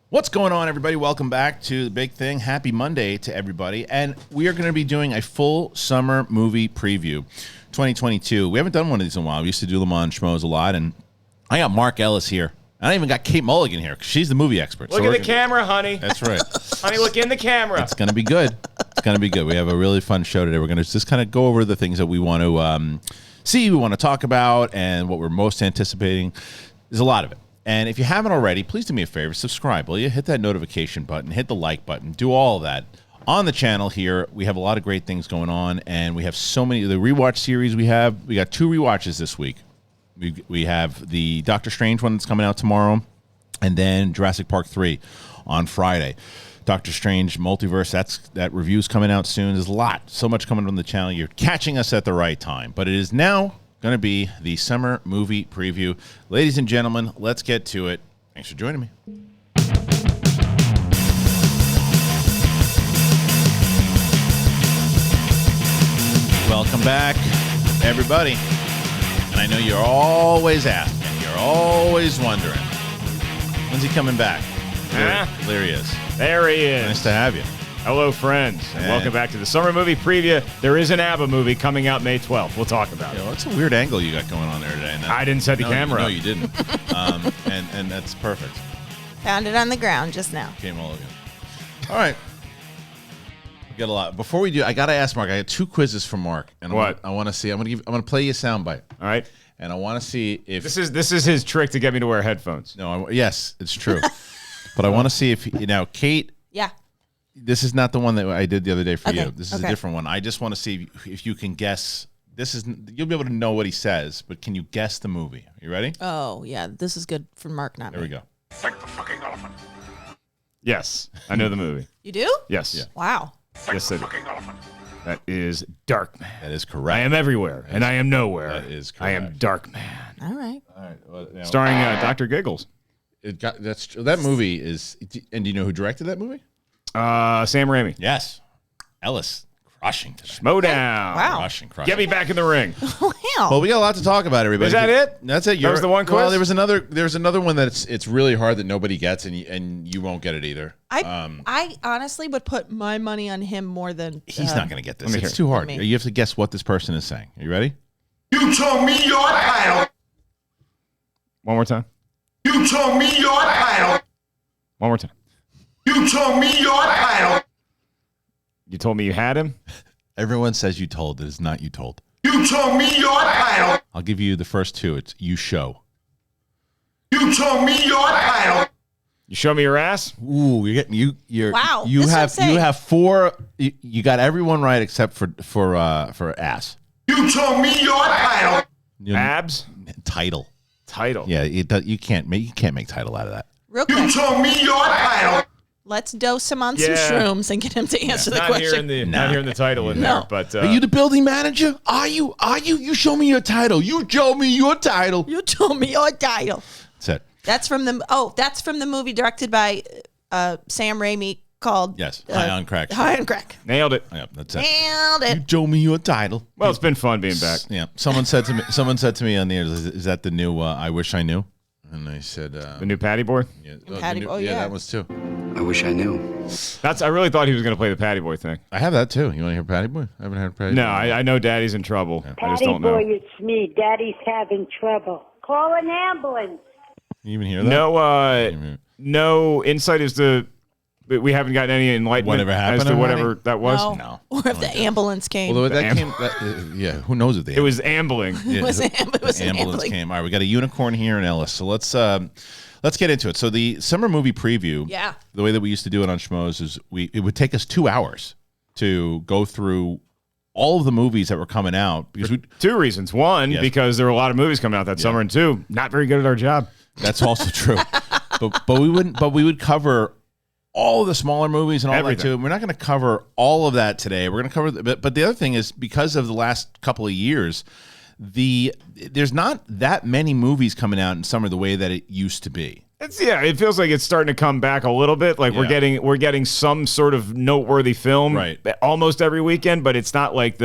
What's going on, everybody? Welcome back to The Big Thing. Happy Monday to everybody. And we are going to be doing a full summer movie preview 2022. We haven't done one of these in a while. We used to do them on SCHMOES a lot. And I got Mark Ellis here. I even got Kate Mulligan here because she's the movie expert. Look at the camera, honey. That's right. Honey, look in the camera. It's going to be good. It's going to be good. We have a really fun show today. We're going to just kind of go over the things that we want to see, we want to talk about, and what we're most anticipating. There's a lot of it. And if you haven't already, please do me a favor, subscribe, will you? Hit that notification button, hit the like button, do all of that. On the channel here, we have a lot of great things going on, and we have so many. The rewatch series we got 2 rewatches this week. We have the Doctor Strange one that's coming out tomorrow, and then Jurassic Park 3 on Friday. Doctor Strange Multiverse, that review's coming out soon. There's so much coming on the channel. You're catching us at the right time, but it is now going to be the summer movie preview. Ladies and gentlemen, let's get to it. Thanks for joining me. Welcome back, everybody. And I know you're always asking, you're always wondering, when's he coming back? There he is. There he is. Nice to have you. Hello, friends, and welcome back to the summer movie preview. There is an ABBA movie coming out May 12th. We'll talk about it. What's a weird angle you got going on there today? I didn't set the camera. No, you didn't. And that's perfect. Found it on the ground just now. Came all again. All right. We got a lot. Before we do, I got to ask Mark. I got 2 quizzes from Mark. And I want to see. I'm going to play you a soundbite. All right. And I want to see if this is his trick to get me to wear headphones. No, yes, it's true. But I want to see if Kate. Yeah. This is not the one that I did the other day for you. This is Okay. a different one. I just want to see if you can guess. You'll be able to know what he says, but can you guess the movie? Are you ready? Oh, yeah. This is good for Mark, not There me. we go. Like the fucking elephant. Yes, I know the movie. You do? Yes. Yeah. Wow. Yes, I do. Fucking elephant. That is Darkman. That is correct. I am everywhere, and I am nowhere. That is I am correct. Darkman. All right. All right. Well, now, Starring Dr. Giggles. that movie is. And do you know who directed that movie? Sam Raimi. Yes, Ellis. Crushing today. Schmo down. Wow. Crushing. Get me back in the ring. Wow. Well, we got a lot to talk about, everybody. Is that it? That's it. That was the one quiz? Well, there was another one that it's really hard that nobody gets, and you won't get it either. I honestly would put my money on him more than... He's not going to get this. let me It's hear too hard. me. You have to guess what this person is saying. Are you ready? You told me your title. One more time. You told me your title. One more time. You told me your title. You told me you had him? Everyone says you told. It is not you told. You told me your title. I'll give you the first 2. It's you show. You told me your title. You show me your ass? Ooh, you're getting you're Wow, You that's what I'm have saying. you have 4. You got everyone right except for ass. You told me your title. Abs? Title. Title. Yeah, you can't make title out of that. Real You quick, told me your title. let's dose him on some Yeah. shrooms and get him to answer the Not question. hearing the title in No. there, but Are you the building manager? Are you? You show me your title. You show me your title. You told me your title. That's it. That's from the movie directed by Sam Raimi called... Yes. High on Crack. High on Crack. nailed it. Yeah, that's it. Nailed You it. show me your title. Well, it's been fun being back. Yeah. Someone said to me on the air, is that the new I Wish I Knew? And I said, The new Patty Boy? yeah, Patty- oh, yeah. that was too. I wish I knew. I really thought he was going to play the Patty Boy thing. I have that too. You want to hear Patty Boy? I haven't heard Patty No, Boy. I know Daddy's in trouble. I just Patty don't boy, know. it's me. Daddy's having trouble. Call an ambulance. You even hear that? No insight as to... We haven't gotten any enlightenment Whatever happened as to to whatever Honey? that was. No. Or if the ambulance came. Well, that The came. Yeah, who knows if they? It was ambling. Yeah, It was an the ambulance ambulance. came. All right, we got a unicorn here in Ellis. So let's get into it. So the summer movie preview. Yeah. The way that we used to do it on SCHMOES is it would take us 2 hours to go through all of the movies that were coming out because we. 2 reasons. One, Yes. because there were a lot of movies coming out that summer, and 2, not very good at our job. That's also true. but we wouldn't. But we would cover all the smaller movies and all Everything. that too. We're not going to cover all of that today. We're going to cover, but the other thing is because of the last couple of years, there's not that many movies coming out in summer the way that it used to be. It feels like it's starting to come back a little bit. Like we're getting some sort of noteworthy film almost every weekend, but it's not like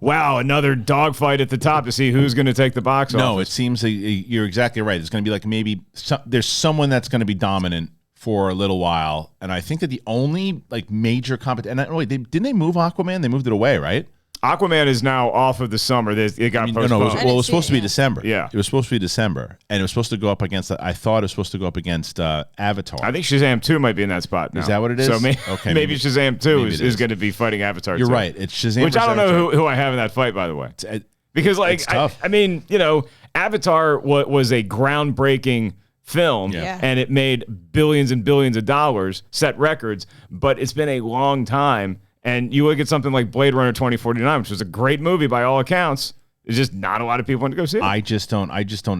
another dogfight at the top to see who's going to take the box office. No, it seems you're exactly right. It's going to be like maybe there's someone that's going to be dominant for a little while, and I think that the only like major competition. And wait, didn't they move Aquaman? They moved it away, right? Aquaman is now off of the summer. It got postponed. No, it was supposed to be December. Yeah. It was supposed to be December. And it was supposed to go up against, I thought it was supposed to go up against Avatar. I think Shazam 2 might be in that spot now. Is that what it is? So maybe Shazam 2 is going to be fighting Avatar 2. You're right. It's Shazam. Which I don't know who I have in that fight, by the way. Because, like, I mean, you know, Avatar was a groundbreaking film, and it made billions and billions of dollars, set records, but it's been a long time. And you look at something like Blade Runner 2049, which was a great movie by all accounts. There's just not a lot of people want to go see it. I just don't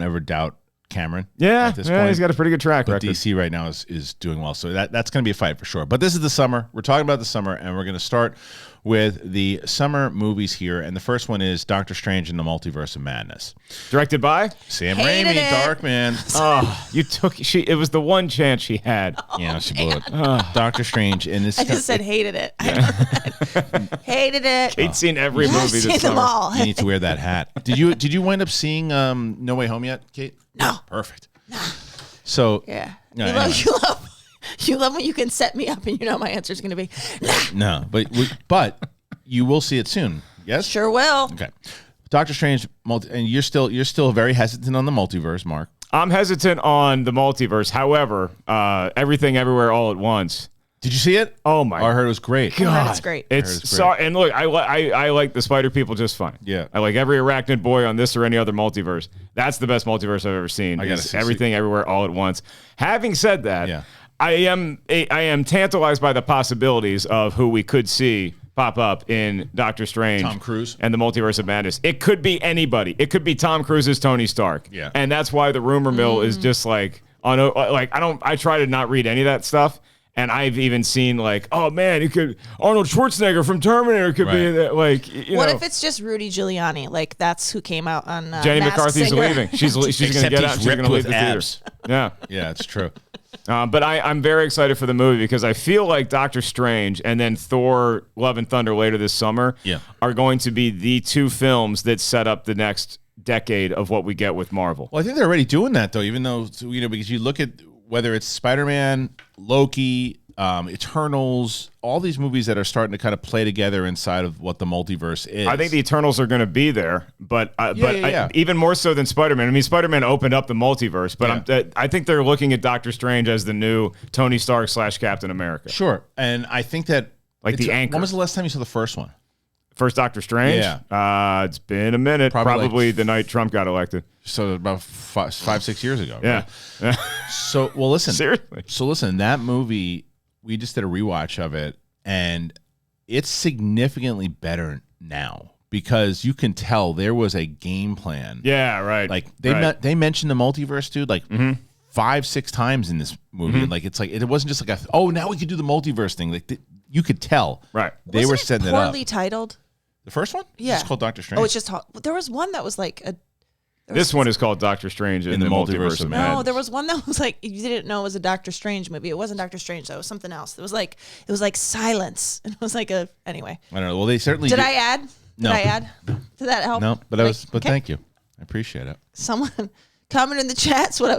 ever doubt Cameron. Yeah, at this point. He's got a pretty good track record. DC right now is doing well, so that's going to be a fight for sure. But this is the summer. We're talking about the summer, and we're going to start with the summer movies here. And the first one is Doctor Strange in the Multiverse of Madness, directed by Sam Hated Raimi. it. Darkman. Oh, it was the one chance she had. Yeah, she blew it. Doctor Strange in this. I just said hated it. Hated it. Kate's seen every movie this Seen them summer. all. You need to wear that hat. Did you wind up seeing No Way Home yet, Kate? No. Perfect. So Yeah. No, You love when you can set me up and you know my answer is going to be nah. no, but you will see it soon. Yes. Sure will. Okay. Doctor Strange, and you're still very hesitant on the multiverse, Mark. I'm hesitant on the multiverse. However, Everything Everywhere All at Once. Did you see it? Oh my! I heard it was great. God, it's great. It's so, and look, I like the Spider People just fine. Yeah. I like every arachnid boy on this or any other multiverse. That's the best multiverse I've ever seen. I gotta Is see- Everything Everywhere All at Once. Having said that, Yeah. I am tantalized by the possibilities of who we could see pop up in Doctor Strange, Tom Cruise. and the Multiverse of Madness. It could be anybody. It could be Tom Cruise's Tony Stark. Yeah. And that's why the rumor mill is just like I try to not read any of that stuff. And I've even seen like, oh man, Arnold Schwarzenegger from Terminator could be in that. Like, What if it's just Rudy Giuliani? Like that's who came out on Jenny Masked McCarthy's Singer. leaving. She's going to Except get out. he's She's going ripped to leave with the abs. theater. Yeah. Yeah, it's true. But I'm very excited for the movie because I feel like Doctor Strange and then Thor: Love and Thunder later this summer are going to be the two films that set up the next decade of what we get with Marvel. Well, I think they're already doing that though. Even though because you look at whether it's Spider-Man, Loki, Eternals, all these movies that are starting to kind of play together inside of what the multiverse is. I think the Eternals are going to be there, but even more so than Spider-Man. I mean, Spider-Man opened up the multiverse, but I think they're looking at Doctor Strange as the new Tony Stark / Captain America. Sure, and I think that the anchor. When was the last time you saw the first one? First Doctor Strange? Yeah. It's been a minute. Probably the night Trump got elected. So about 5-6 years ago. Yeah. Right? So, well, listen. Seriously. So, listen, that movie, we just did a rewatch of it, and it's significantly better now because you can tell there was a game plan. Yeah, right. Like, they mentioned the multiverse, dude, like 5-6 times in this movie. Like, it's like, it wasn't just like, now we could do the multiverse thing. Like, you could tell. Right. They were setting it up. Poorly titled. The first one? Yeah. It's just called Doctor Strange. Oh, it's just there was one that was like This one is called Doctor Strange in the Multiverse of Madness. No, there was one that was like you didn't know it was a Doctor Strange movie. It wasn't Doctor Strange though. It was something else. It was like Silence. And it was like anyway. I don't know. Well, they certainly Did I add? No. Did I add? Did that help? No, but okay. thank you. I appreciate it. Someone comment in the chats what I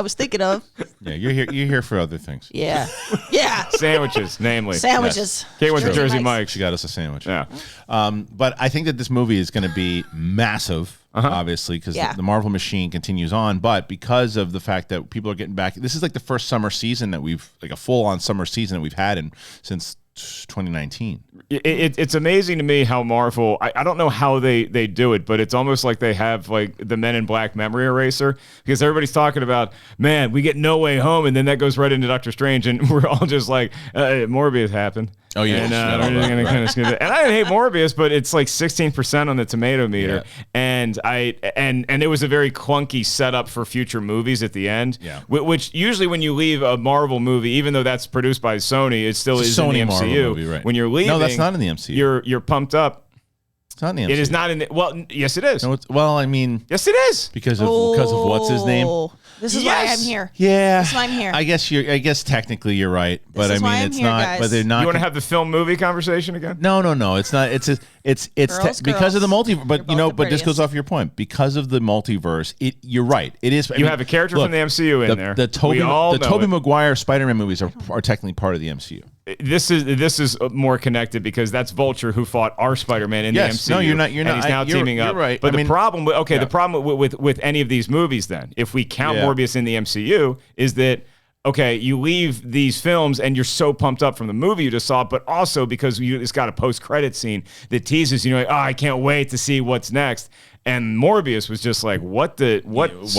was thinking of. Yeah, you're here for other things. Yeah. Yeah. Sandwiches, namely. Sandwiches. Kate went to Jersey Mike's. Mike's. She got us a sandwich. Yeah. But I think that this movie is going to be massive, obviously, because the Marvel machine continues on. But because of the fact that people are getting back, this is like the first summer season that like a full-on summer season that we've had since 2019. It's amazing to me how Marvel, I don't know how they do it, but it's almost like they have like the Men in Black memory eraser because everybody's talking about, man, we get No Way Home, and then that goes right into Doctor Strange, and we're all just like, Morbius happened. Oh, yeah. And, we're just gonna kind of skip it. And I didn't hate Morbius, but it's like 16% on the tomato meter. Yeah. And and it was a very clunky setup for future movies at the end. Yeah. Which usually when you leave a Marvel movie, even though that's produced by Sony, it still It's is a in the Sony MCU. Marvel movie, right. When you're leaving, No, that's not in the MCU. You're pumped up. It's not in the MCU. It is not in the, well, yes it is. No, well, I mean, Yes it is. because of what's his name? This is why I'm here. Yeah, this is why I'm here. I guess technically you're right, but is I why mean I'm it's here, not. guys. But they're not. You want to have the film movie conversation again? No. It's not. It's Girls, because of the girls. multiverse. But You're both the but this goes prettiest. off your point. Because of the multiverse, you're right. It is. You have a character from the MCU in there. The Tobey Maguire Spider-Man movies are technically part of the MCU. This is more connected because that's Vulture who fought our Spider-Man in the MCU. No, you're not. You're and not. He's now teaming up. You're right. But the problem with any of these movies, then, if we count Morbius in the MCU, is that okay? You leave these films and you're so pumped up from the movie you just saw, but also because it's got a post-credit scene that teases you, like, oh, I can't wait to see what's next. And Morbius was just like, what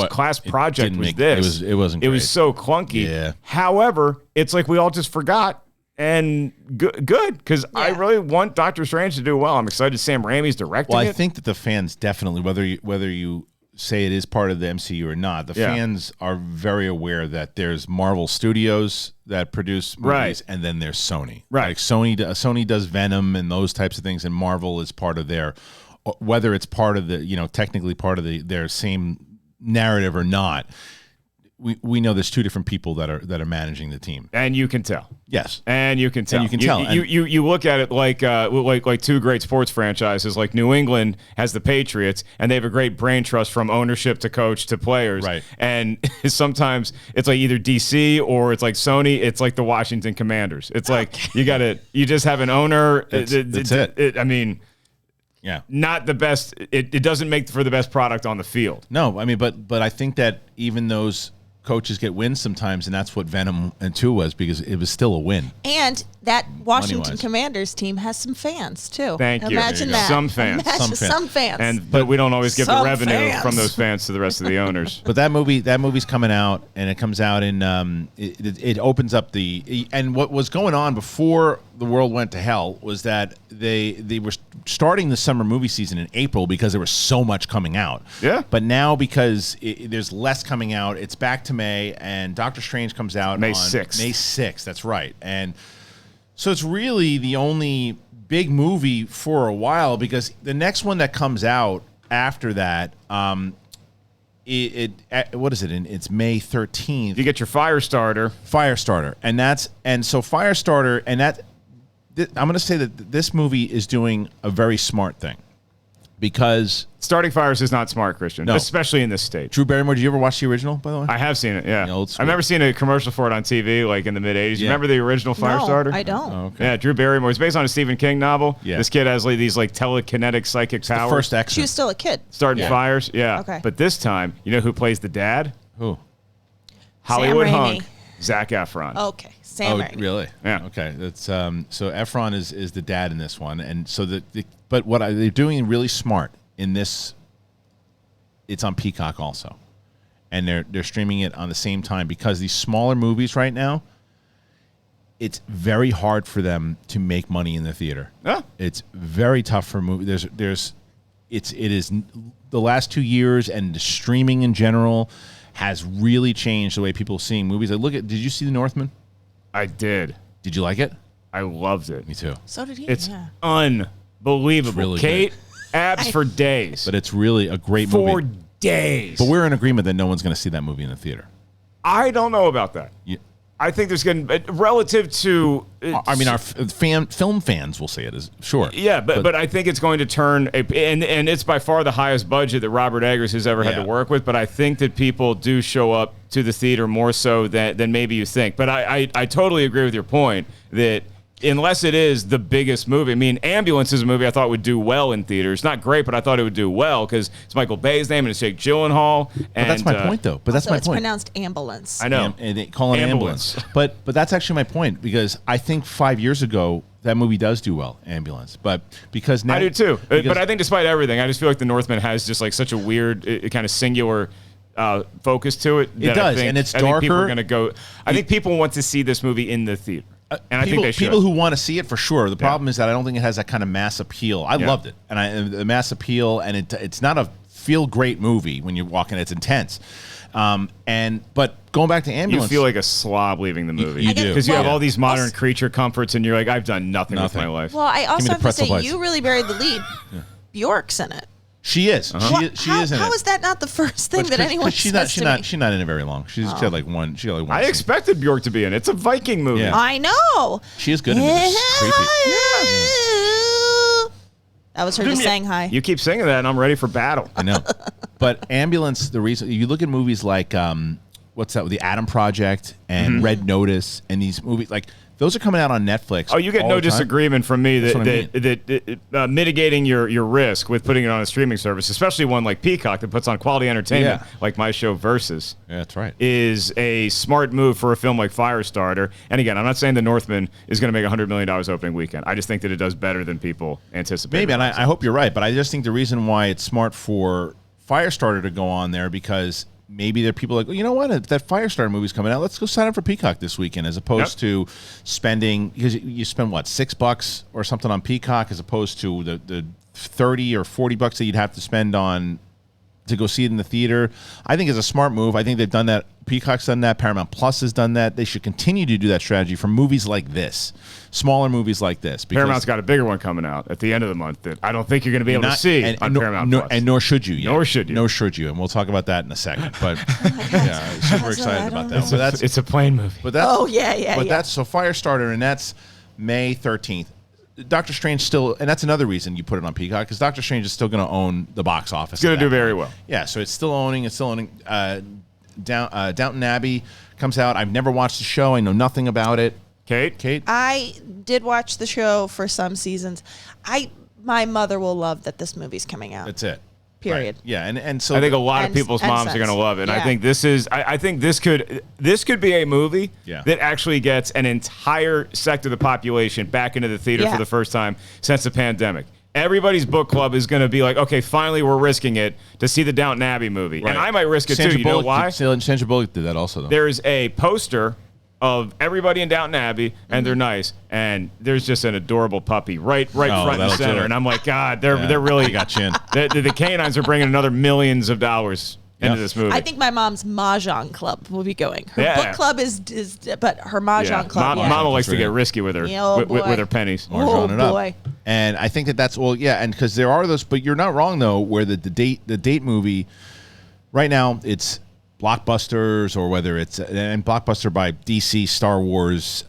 class project was this? It wasn't. It great. was so clunky. Yeah. However, it's like we all just forgot. And good, because I really want Doctor Strange to do well. I'm excited Sam Raimi's directing it. Well, I think that the fans definitely, whether you say it is part of the MCU or not, the fans are very aware that there's Marvel Studios that produce movies, and then there's Sony. Right. Like Sony does Venom and those types of things, and Marvel is part of their, whether it's part of the, technically part of their same narrative or not. We know there's two different people that are managing the team, and you can tell. Yes, and you can tell. You look at it like two great sports franchises. Like New England has the Patriots, and they have a great brain trust from ownership to coach to players. Right. And sometimes it's like either DC or it's like Sony. It's like the Washington Commanders. It's like you just have an owner. That's it. I mean. Yeah, not the best. It doesn't make for the best product on the field. No, I mean, but I think that even those coaches get wins sometimes, and that's what Venom and 2 was, because it was still a win. And that Washington Money-wise. Commanders team has some fans too. Thank you. Imagine that. Some fans. Imagine some fans. But we don't always give the Some revenue fans. from those fans to the rest of the owners. But that movie's coming out, and it comes out in it opens up and what was going on before the world went to hell was that they were starting the summer movie season in April because there was so much coming out. Yeah. But now because there's less coming out, it's back to May, and Doctor Strange comes out May on 6th. May 6th. That's right. And so it's really the only big movie for a while, because the next one that comes out after that, what is it? It's May 13th. You get your Firestarter. Firestarter, I'm going to say that this movie is doing a very smart thing, because Starting fires is not smart, Christian, No. especially in this state. Drew Barrymore. Did you ever watch the original, by the way? I have seen it, yeah. The old I school. remember seeing a commercial for it on TV, like in the mid-'80s. You Yeah. remember the original Firestarter? No, I don't. Oh, okay. Yeah, Drew Barrymore. It's based on a Stephen King novel. Yeah. This kid has like these like telekinetic psychic powers. The first She X-Men. was still a kid. Starting Yeah. fires, yeah. Okay. But this time, you know who plays the dad? Who? Hollywood Raimi. hunk, Zac Efron. Okay, Sam Raimi. Really? Yeah. Okay. That's so Efron is the dad in this one, and so but what they're doing really smart in this. It's on Peacock also, and they're streaming it on the same time, because these smaller movies right now, it's very hard for them to make money in the theater. Yeah. It's very tough for movies. It is the last 2 years, and the streaming in general has really changed the way people are seeing movies. Did you see The Northman? I did. Did you like it? I loved it. Me too. So did he. It's yeah. unbelievable. It's really Kate, abs for days. But it's really a great for movie. days. But we're in agreement that no one's going to see that movie in the theater. I don't know about that. Yeah. I think there's going to relative to. I mean, our film fans will say it is sure. Yeah, but I think it's going to turn and it's by far the highest budget that Robert Eggers has ever had to work with. But I think that people do show up to the theater more so than maybe you think. But I totally agree with your point that unless it is the biggest movie. I mean, Ambulance is a movie I thought would do well in theaters. Not great, but I thought it would do well because it's Michael Bay's name and it's Jake Gyllenhaal. But that's my point, though. But that's So my it's point. pronounced ambulance. I know. And they call it ambulance. But that's actually my point, because I think 5 years ago that movie does do well, Ambulance. But because now I do too. because- But I think despite everything, I just feel like The Northman has just like such a weird, kind of singular focus to it. It does, and it's I think people are darker. going to go. I think people want to see this movie in the theater. And I think they should. People who want to see it for sure. The problem is that I don't think it has that kind of mass appeal. I loved it, and the mass appeal, and it's not a feel great movie when you're walking. It's intense, but going back to Ambulance, You feel like a slob leaving the movie. You do. Because you have Well, all these modern also- creature comforts, and you're like, I've done nothing with my life. Well, I also the have to pretzel say bites. you really buried the lead. Bjork's in it. She is. She is in it. How is that not the first thing that anyone she's says to me? She's not in it very long. She had like one. She had like one. I expected Bjork to be in it. It's a Viking movie. Yeah. I know. She is good in it. It's creepy. That was her just saying hi. You keep singing that, and I'm ready for battle. I know. But Ambulance, the reason you look at movies like what's that? The Adam Project and Red Notice, and these movies like. Those are coming out on Netflix. Oh, you get no disagreement from me that mitigating your risk with putting it on a streaming service, especially one like Peacock that puts on quality entertainment, like my show Versus. Yeah, that's right. Is a smart move for a film like Firestarter. And again, I'm not saying The Northman is going to make $100 million opening weekend. I just think that it does better than people anticipate. Maybe, and I hope you're right. But I just think the reason why it's smart for Firestarter to go on there because maybe there are people like, well, you know what? If that Firestarter movie's coming out, let's go sign up for Peacock this weekend, as opposed to spending, because you spend what, $6 or something on Peacock, as opposed to the $30 or $40 that you'd have to spend on to go see it in the theater. I think it's a smart move. I think they've done that. Peacock's done that. Paramount Plus has done that. They should continue to do that strategy for movies like this, smaller movies like this. Paramount's got a bigger one coming out at the end of the month that I don't think you're going to be able to see on Paramount Plus. And nor should you yet. Nor should you. Nor should you. And we'll talk about that in a second. But yeah, super excited about that. It's a plane movie. But that's, that's so Firestarter, and that's May 13th. Doctor Strange still, and that's another reason you put it on Peacock, because Doctor Strange is still going to own the box office. It's going to do very well. Yeah, so it's still owning. Downton Abbey comes out. I've never watched the show. I know nothing about it. Kate? I did watch the show for some seasons. My mother will love that this movie's coming out. That's it. Period. Right. Yeah, and so I think a lot of people's moms are going to love it. And I think this is. I think this could be a movie that actually gets an entire sector of the population back into the theater for the first time since the pandemic. Everybody's book club is going to be like, okay, finally we're risking it to see the Downton Abbey movie, and I might risk it too. You know why? Sandra Bullock did that also, though. There's a poster of everybody in Downton Abbey, and they're nice, and there's just an adorable puppy right front and center, and I'm like, God, they're really got you in. The canines are bringing another millions of dollars into this movie. I think my mom's Mahjong club will be going. Her book club is but her Mahjong club. Mama likes to get risky with her with her pennies. Oh boy. And I think that's and because there are those, but you're not wrong though, where the date movie right now it's blockbusters, or whether it's and blockbuster by DC, Star Wars,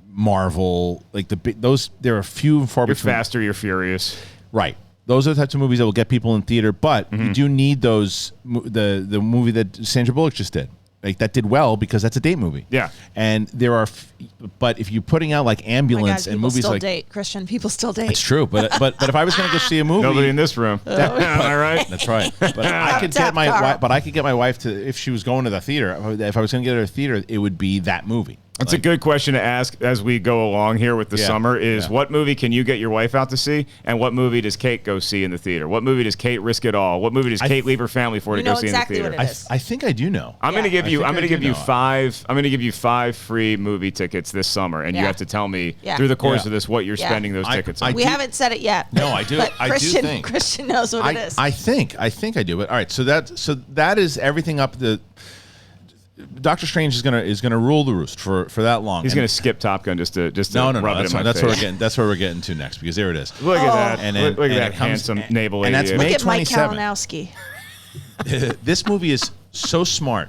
Marvel, like those, there are few and far between. You're Fast or You're Furious, right? Those are the types of movies that will get people in theater, but you do need those. The movie that Sandra Bullock just did, like that did well because that's a date movie. Yeah, and there are, but if you're putting out like Ambulance and movies still like date, Kristian, people still date. It's true, but if I was going to go see a movie, nobody in this room. Am I right? That's right. But I could get my wife to, if she was going to the theater, if I was going to get her to the theater, it would be that movie. That's a good question to ask as we go along here with the summer is what movie can you get your wife out to see, and what movie does Kate go see in the theater? What movie does Kate risk it all? What movie does Kate leave her family for to go see exactly in the theater? What it is. I think I do know. I'm going to give you 5 free movie tickets this summer, and you have to tell me through the course of this what you're spending those tickets on. We haven't said it yet. No, I do. But I do think Kristian knows what it is. I think I do. But all right, so that is everything up the. Doctor Strange is gonna rule the roost for that long. He's gonna skip Top Gun just to rub it in my face. That's where we're getting to next, because there it is. Look at that! And look at that handsome naval lady. And that's May 27th. Mike Kalinowski. This movie is so smart.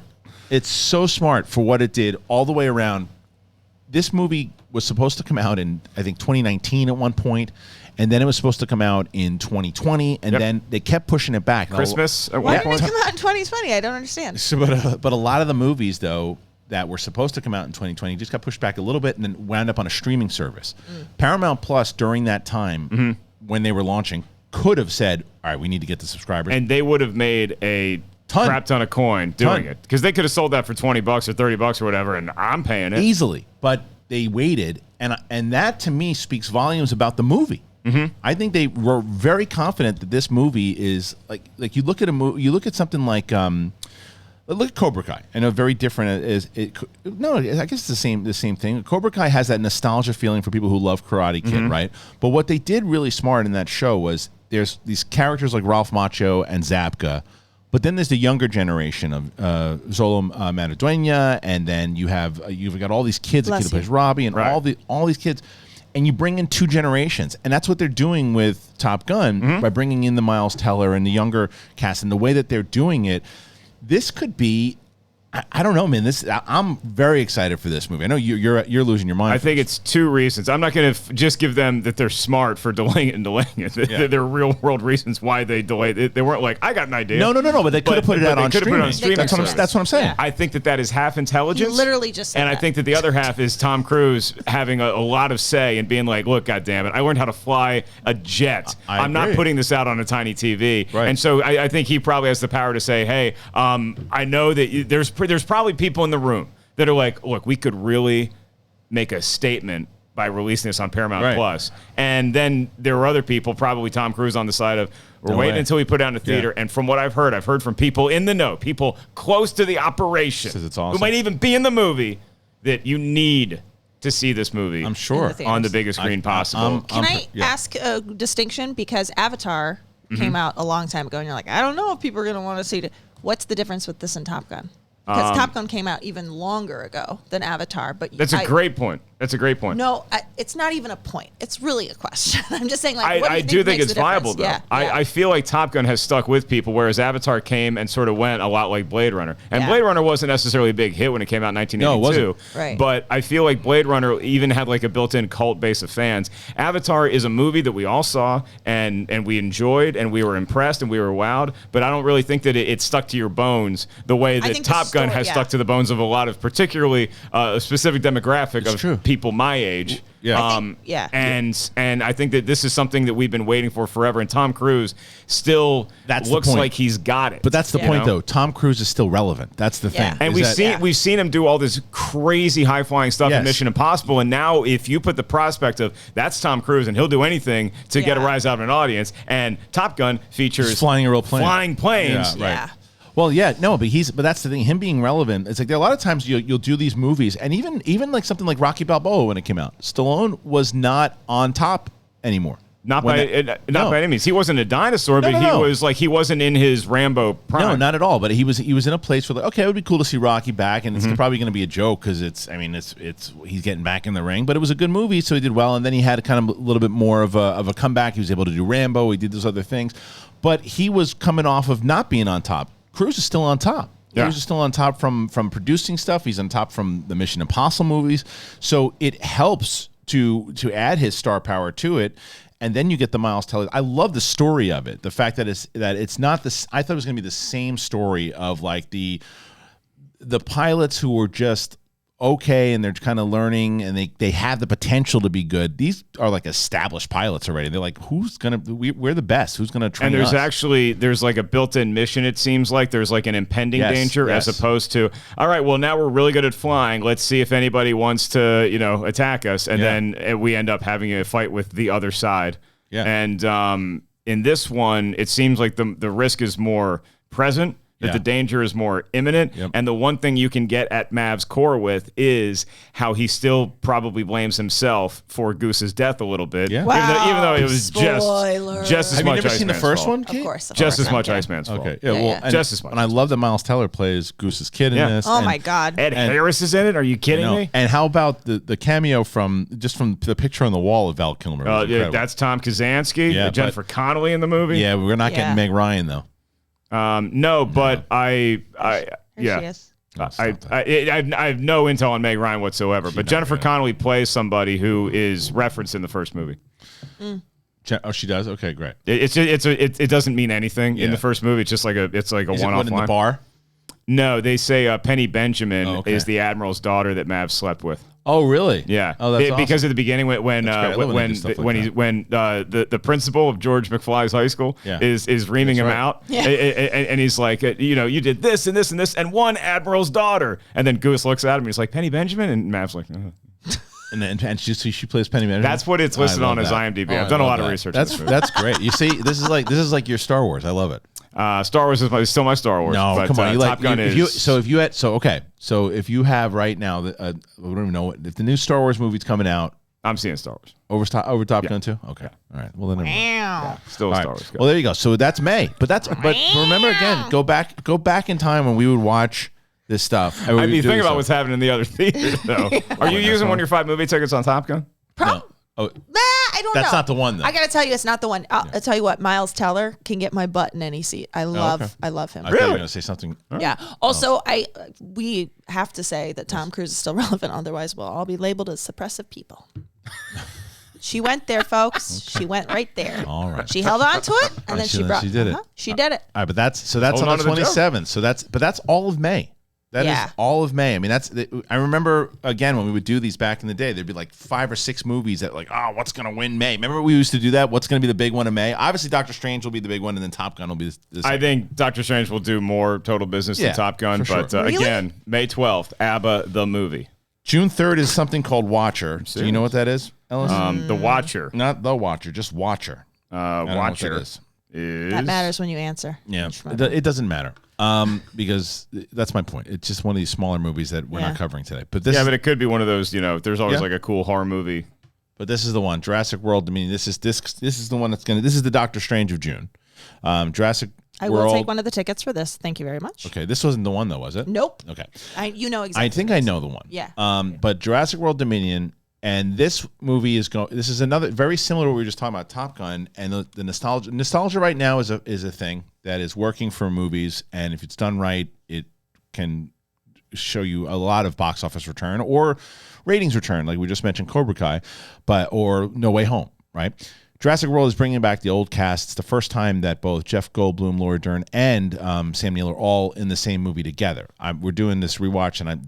It's so smart for what it did all the way around. This movie was supposed to come out in, I think, 2019 at one point, and then it was supposed to come out in 2020, and then they kept pushing it back. Christmas? Why didn't it come out in 2020? I don't understand. So, but a lot of the movies, though, that were supposed to come out in 2020 just got pushed back a little bit and then wound up on a streaming service. Paramount Plus, during that time, when they were launching, could have said, all right, we need to get the subscribers. And they would have made a crap ton of coin doing it, because they could have sold that for $20 or $30 or whatever, and I'm paying it easily. But they waited, and that to me speaks volumes about the movie. I think they were very confident that this movie is like you look at you look at something like look at Cobra Kai. I know very different. I guess it's the same thing. Cobra Kai has that nostalgia feeling for people who love Karate Kid, right? But what they did really smart in that show was there's these characters like Ralph Macchio and Zabka. But then there's the younger generation of Zolo Mataduena, and then you've got all these kids, the kid who plays Robbie, and all these kids, and you bring in 2 generations, and that's what they're doing with Top Gun by bringing in the Miles Teller and the younger cast, and the way that they're doing it. This could be. I don't know, man. I'm very excited for this movie. I know you're losing your mind. I think it's 2 reasons. I'm not going to just give them that they're smart for delaying it. Yeah. There are real world reasons why they delayed it. They weren't like, I got an idea. No. But they could have put it out on streaming. That's what I'm saying. Yeah. I think that is half intelligence. You literally just said and that. I think that the other half is Tom Cruise having a lot of say and being like, look, goddammit, I learned how to fly a jet. I'm not putting this out on a tiny TV. Right. And so I think he probably has the power to say, hey, I know that there's probably people in the room that are like, look, we could really make a statement by releasing this on Paramount Plus. And then there were other people, probably Tom Cruise, on the side of, we're waiting until we put it out in the theater. And from what I've heard from people in the know, people close to the operation, it's awesome. who might even be in the movie, that you need to see this movie. I'm sure on the biggest screen possible. Can I ask a distinction? Because Avatar came out a long time ago, and you're like, I don't know if people are going to want to see it. What's the difference with this and Top Gun? Because Top Gun came out even longer ago than Avatar. But that's a great point. That's a great point. No, it's not even a point. It's really a question. I'm just saying, like, I do think it's viable, though. Yeah. I feel like Top Gun has stuck with people, whereas Avatar came and sort of went a lot like Blade Runner. And Blade Runner wasn't necessarily a big hit when it came out in 1982. No, it wasn't. Right. But I feel like Blade Runner even had like a built-in cult base of fans. Avatar is a movie that we all saw and we enjoyed and we were impressed and we were wowed. But I don't really think that it stuck to your bones the way that Top Gun has stuck to the bones of a lot of particularly a specific demographic of people my age. Yeah. And I think that this is something that we've been waiting for forever. And Tom Cruise still looks like he's got it. But that's the point, though. Tom Cruise is still relevant. That's the thing. And we've seen him do all this crazy high flying stuff in Mission Impossible. And now, if you put the prospect of that's Tom Cruise and he'll do anything to get a rise out of an audience, and Top Gun features He's flying a real plane, flying planes, right. Well, but that's the thing. Him being relevant, it's like there are a lot of times you'll do these movies, and even like something like Rocky Balboa when it came out, Stallone was not on top anymore. Not by any means. He wasn't a dinosaur, but he was like he wasn't in his Rambo prime. No, not at all. But he was in a place where like, okay, it would be cool to see Rocky back, and it's probably going to be a joke because it's he's getting back in the ring. But it was a good movie, so he did well. And then he had kind of a little bit more of a comeback. He was able to do Rambo. He did those other things, but he was coming off of not being on top. Cruise is still on top. Yeah. Cruise is still on top from producing stuff. He's on top from the Mission Impossible movies. So it helps to add his star power to it. And then you get the Miles Teller. I love the story of it. The fact that it's not this. I thought it was going to be the same story of like the pilots who were just okay and they're kind of learning and they have the potential to be good. These are like established pilots already. They're like, we're the best. Who's gonna train us? And there's like a built-in mission. It seems like there's like an impending danger as opposed to, all right, well now we're really good at flying. Let's see if anybody wants to attack us, and then we end up having a fight with the other side. Yeah. And in this one, it seems like the risk is more present. That the danger is more imminent. Yep. And the one thing you can get at Mav's core with is how he still probably blames himself for Goose's death a little bit. Yeah. Wow. Even though it was just as Have much you never seen the first fault. one, Kate? Of course. Just as much Iceman's fault. Okay. Yeah, just as much. And I love that Miles Teller plays Goose's kid in this. Oh, my God. Ed Harris is in it? Are you kidding me? And how about the cameo from the picture on the wall of Val Kilmer? That's Tom Kazansky. Jennifer Connelly in the movie. Yeah, we're not getting Meg Ryan, though. No, but I have no intel on Meg Ryan whatsoever. But Jennifer Connelly plays somebody who is referenced in the first movie. Oh, she does. Okay, great. It doesn't mean anything in the first movie. It's just like a one-off in line. The bar? No, they say Penny Benjamin is the admiral's daughter that Mav slept with. Oh, really? Yeah. Oh, that's awesome. Because at the beginning when the principal of George McFly's high school is reaming him out, and he's like, you did this and this and this, and one admiral's daughter, and then Goose looks at him and he's like, Penny Benjamin, and Mav's like, And she plays Penny Benjamin. That's what it's listed on his IMDb. I've done a lot of research. That's great. You see, this is like your Star Wars. I love it. Star Wars is still my Star Wars. No, but, come on. Top Gun is. So if you have right now, I don't even know if the new Star Wars movie's coming out. I'm seeing Star Wars over Top Gun too. Okay, all right. Well then, still Star Wars. Well, there you go. So that's May. But remember again, go back in time when we would watch this stuff. I'd be thinking about what's happening in the other theater, though. Are you using one of your 5 movie tickets on Top Gun? No. Oh, I don't know. That's not the one, though. I got to tell you, it's not the one. I'll tell you what, Miles Teller can get my butt in any seat. I love him. I thought you were going to say something. Yeah. Also, we have to say that Tom Cruise is still relevant. Otherwise, we'll all be labeled as suppressive people. She went there, folks. She went right there. All right. She held on to it, and then she did it. She did it. All right, but that's on the 27th. So that's all of May. That is all of May. I mean, I remember, again, when we would do these back in the day, there'd be like 5 or 6 movies that what's going to win May? Remember we used to do that? What's going to be the big one in May? Obviously, Doctor Strange will be the big one, and then Top Gun will be the I think Doctor Strange will do more total business than Top Gun. But again, May 12th, ABBA, the movie. June 3rd is something called Watcher. Do you know what that is, Ellis? The Watcher. Not The Watcher, just Watcher. Watcher. That matters when you answer. Yeah, it doesn't matter. Because that's my point. It's just one of these smaller movies that we're not covering today. But but it could be one of those. There's always like a cool horror movie. But this is the one, Jurassic World Dominion. This is the one that's gonna. This is the Doctor Strange of June. Jurassic. I will take one of the tickets for this. Thank you very much. Okay, this wasn't the one though, was it? Nope. Okay. You know exactly. I think I know the one. Yeah. But Jurassic World Dominion. And this movie is going. This is another very similar to what we were just talking about, Top Gun, and the nostalgia. Nostalgia right now is a thing that is working for movies, and if it's done right, it can show you a lot of box office return or ratings return, like we just mentioned Cobra Kai, or No Way Home, right? Jurassic World is bringing back the old cast. It's the first time that both Jeff Goldblum, Laura Dern, and Sam Neill are all in the same movie together. We're doing this rewatch, and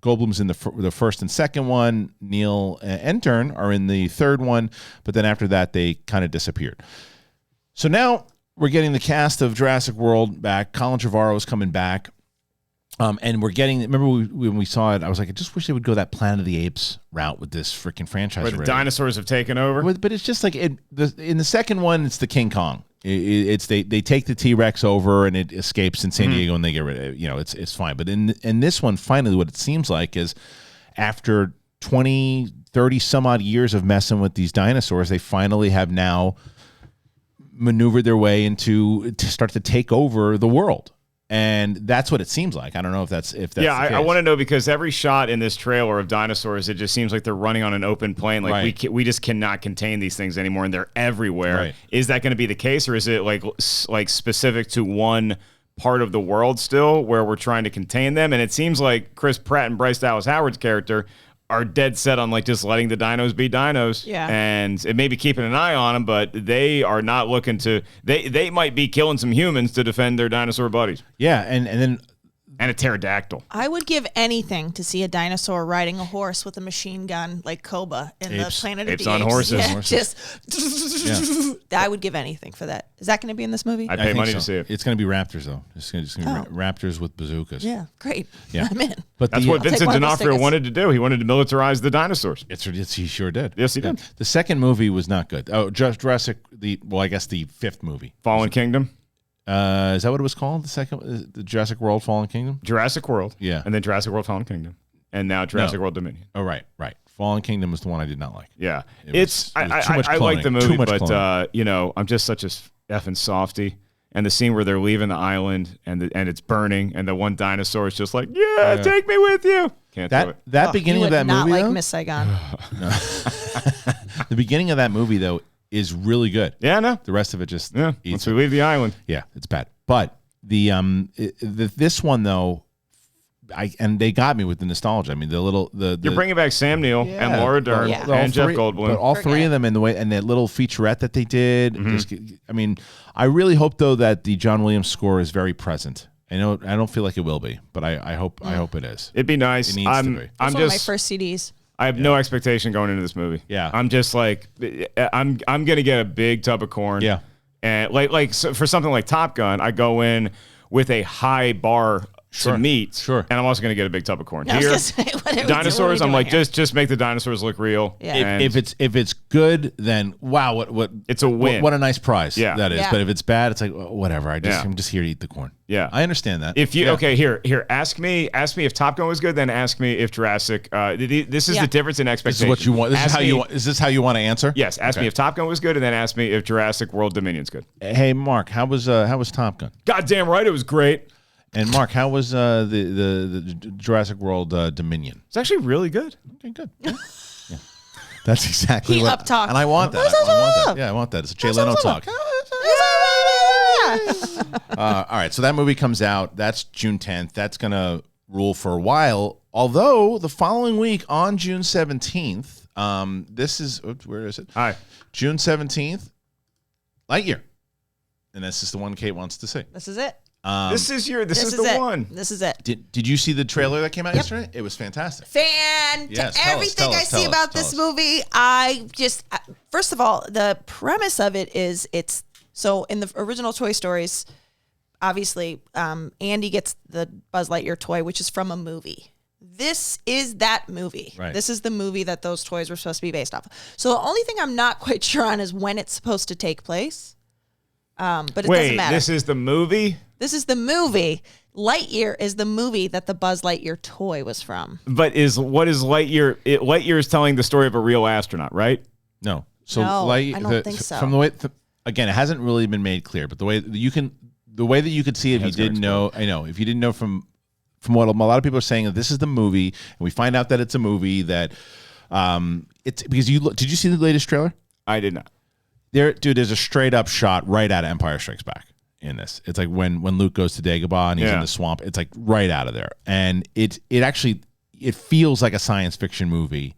Goldblum's in the first and second one. Neill and Dern are in the third one, but then after that, they kind of disappeared. So now we're getting the cast of Jurassic World back. Colin Trevorrow is coming back. And we're getting. Remember when we saw it? I was like, I just wish they would go that Planet of the Apes route with this freaking franchise. Where the dinosaurs have taken over. But it's just like in the second one, it's the King Kong. It's they take the T-Rex over and it escapes in San Diego and they get rid of it. It's fine. But in this one, finally, what it seems like is after 20, 30 some odd years of messing with these dinosaurs, they finally have now maneuvered their way to start to take over the world. And that's what it seems like. I don't know if that's the case. I want to know, because every shot in this trailer of dinosaurs, it just seems like they're running on an open plain. Like we just cannot contain these things anymore, and they're everywhere. Right. Is that going to be the case, or is it like specific to one part of the world still, where we're trying to contain them? And it seems like Chris Pratt and Bryce Dallas Howard's character are dead set on just letting the dinos be dinos. Yeah. And it may be keeping an eye on them, but they are not looking to. They might be killing some humans to defend their dinosaur buddies. Yeah, and then. And a pterodactyl. I would give anything to see a dinosaur riding a horse with a machine gun like Koba in the Planet of the Apes. On horses. Yeah, just I would give anything for that. Is that going to be in this movie? I pay money to see it. It's going to be raptors, though. It's going to be raptors with bazookas. Yeah, great. Yeah. I'm in. But that's what Vincent D'Onofrio wanted to do. He wanted to militarize the dinosaurs. He sure did. Yes, he did. The second movie was not good. Oh, Jurassic, I guess the fifth movie. Fallen Kingdom. Is that what it was called? The second, the Jurassic World Fallen Kingdom? Jurassic World. Yeah. And then Jurassic World Fallen Kingdom. And now Jurassic World Dominion. Oh, right. Fallen Kingdom was the one I did not like. Yeah. It was too much I like the movie, but cloning. I'm just such a effing softy. And the scene where they're leaving the island and it's burning, and the one dinosaur is just like, yeah, take me with you. Can't do it. That beginning of that movie, not like though, Miss Saigon. The beginning of that movie, though, is really good. Yeah, no. The rest of it just once we leave the island. Yeah, it's bad. But this one though, and they got me with the nostalgia. I mean, you're bringing back Sam Neill and Laura Dern and Jeff Goldblum, but all three of them in the way, and that little featurette that they did. I really hope though that the John Williams score is very present. I don't feel like it will be, but I hope it is. It'd be nice. It needs to be. That's one of my first CDs. I have no expectation going into this movie. Yeah, I'm just like I'm gonna get a big tub of corn. Yeah, and so for something like Top Gun, I go in with a high bar to meet. Sure. And I'm also gonna get a big tub of corn. I was Here, gonna say, dinosaurs. I'm like, here? just make the dinosaurs look real. Yeah. If it's good, then wow, what it's a win. What a nice prize that is. Yeah. But if it's bad, it's like whatever. I'm just here to eat the corn. Yeah, I understand that. If you here, ask me if Top Gun was good, then ask me if Jurassic. This is the difference in expectation. This is what you want. Is this how you want to answer? Yes. Ask me if Top Gun was good, and then ask me if Jurassic World Dominion's good. Hey, Mark, how was Top Gun? Goddamn right, it was great. And Mark, how was the Jurassic World Dominion? It's actually really good. Okay, good. That's exactly He what. up talk. And I want that. I want that. Yeah, I want that. It's a Jay Leno talk. All right, so that movie comes out. That's June 10th. That's going to rule for a while. Although the following week on June 17th, where is it? Hi. June 17th, Lightyear. And this is the one Kate wants to see. This is it. This is the it. one. This is it. Did you see the trailer that came out yesterday? It was fantastic. Yes, everything tell I us, see about tell this us. movie, first of all, the premise of it is so in the original Toy Stories, obviously, Andy gets the Buzz Lightyear toy, which is from a movie. This is that movie. Right. This is the movie that those toys were supposed to be based off of. So the only thing I'm not quite sure on is when it's supposed to take place. But it doesn't matter. This is the movie? This is the movie. Lightyear is the movie that the Buzz Lightyear toy was from. But what is Lightyear? Lightyear is telling the story of a real astronaut, right? No. So No, I don't think so. From the way, again, it hasn't really been made clear, but the way that you could see it, if you didn't know, if you didn't know from what a lot of people are saying, that this is the movie, and we find out that it's a movie that, it's because did you see the latest trailer? I did not. There's a straight up shot right out of Empire Strikes Back in this. It's like when Luke goes to Dagobah and he's in the swamp. It's like right out of there, and it feels like a science fiction movie